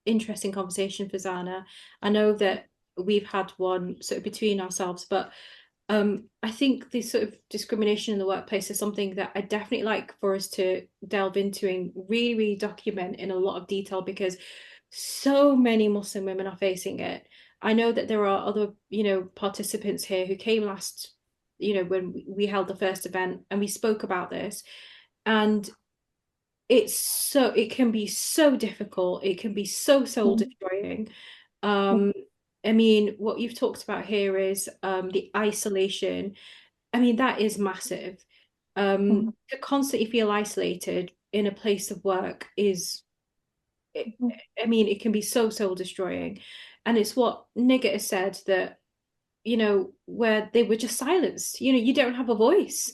interesting conversation for Zana. I know that we've had one sort of between ourselves, but I think this sort of discrimination in the workplace is something that I definitely like for us to delve into and really, really document in a lot of detail, because so many Muslim women are facing it. I know that there are other, participants here who came last, when we held the first event, and we spoke about this, and it can be so difficult. It can be so soul destroying. I mean, what you've talked about here is the isolation. I mean, that is massive. To constantly feel isolated in a place of work I mean, it can be so soul destroying. And it's what Nighat has said, that, where they were just silenced, you don't have a voice.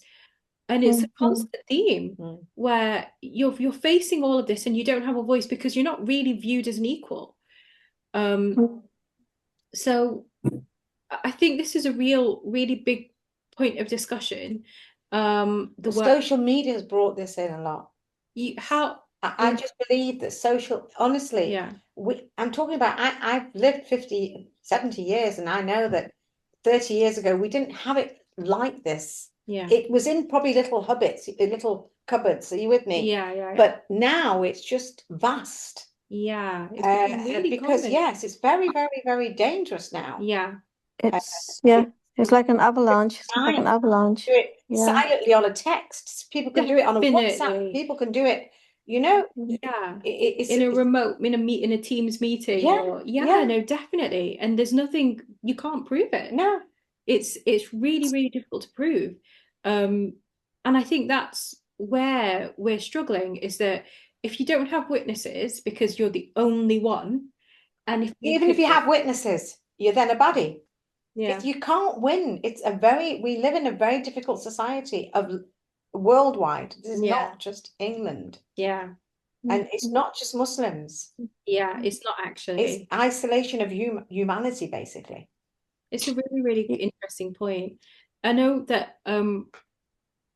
And it's a constant theme where you're facing all of this and you don't have a voice because you're not really viewed as an equal. So I think this is a really big point of discussion. The social media has brought this in a lot. I just believe that honestly, I'm talking about, I've lived 50, 70 years, and I know that 30 years ago, we didn't have it like this. Yeah. It was in probably little little cupboards. Are you with me? Yeah. But now it's just vast. Yeah. It's really because common. Yes, it's very, very, very dangerous now. Yeah. It's like an avalanche. It's like an avalanche. Do it silently on a text. People can do it on a WhatsApp. People can do it, it's in a Teams meeting. No, definitely. And there's nothing, you can't prove it. No. It's really, really difficult to prove. And I think that's where we're struggling, is that if you don't have witnesses because you're the only one, and if you have witnesses, you're then a baddie. Yeah. If you can't win, we live in a very difficult society of worldwide. This is not just England. Yeah. And it's not just Muslims. Yeah, it's not actually. It's isolation of humanity, basically. It's a really, really interesting point. I know that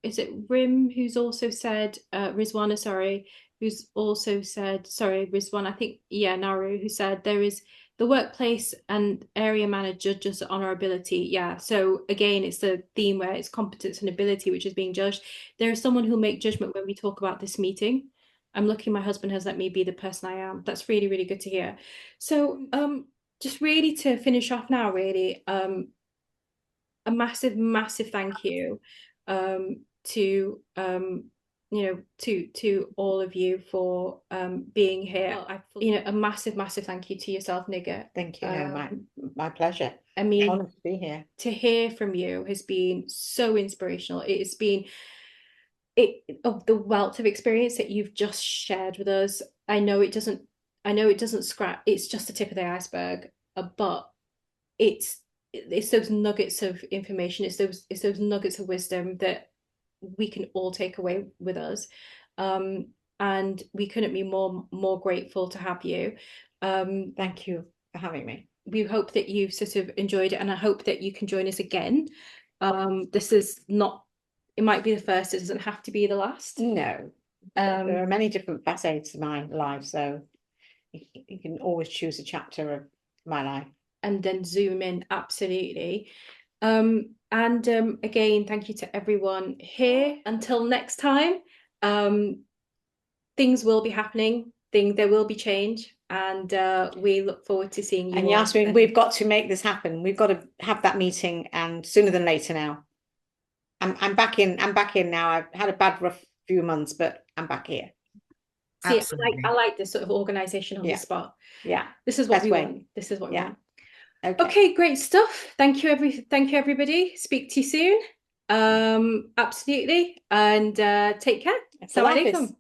is it Rim who's also said Rizwana, sorry, who's also said, sorry, Rizwan, I think, Naru, who said there is the workplace and area manager judges on our ability. Yeah. So again, it's the theme where it's competence and ability which is being judged. There is someone who'll make judgment when we talk about this meeting. I'm lucky my husband has let me be the person I am. That's really, really good to hear. So just really to finish off now, really, a massive, massive thank you to to all of you for being here. A massive thank you to yourself, Nighat. Thank you. No, my pleasure. I mean, honored to be here. To hear from you has been so inspirational. It has been of the wealth of experience that you've just shared with us. I know it doesn't scratch, it's just the tip of the iceberg, but it's those nuggets of information, it's those nuggets of wisdom that we can all take away with us, and we couldn't be more grateful to have you. Thank you for having me. We hope that you've sort of enjoyed it, and I hope that you can join us again. This is not, it might be the first, it doesn't have to be the last. No, there are many different facets of my life, so you can always choose a chapter of my life and then zoom in. Absolutely. And again, thank you to everyone here. Until next time, things will be happening, there will be change, and we look forward to seeing you. And Yasmin, we've got to make this happen. We've got to have that meeting, and sooner than later now. I'm back in now. I've had a bad rough few months, but I'm back here. See, I like this sort of organization on the spot. Yeah, this is what we want. This is what we want. Okay, great stuff. Thank you everybody. Speak to you soon. Absolutely, and take care. Assalamu alaikum.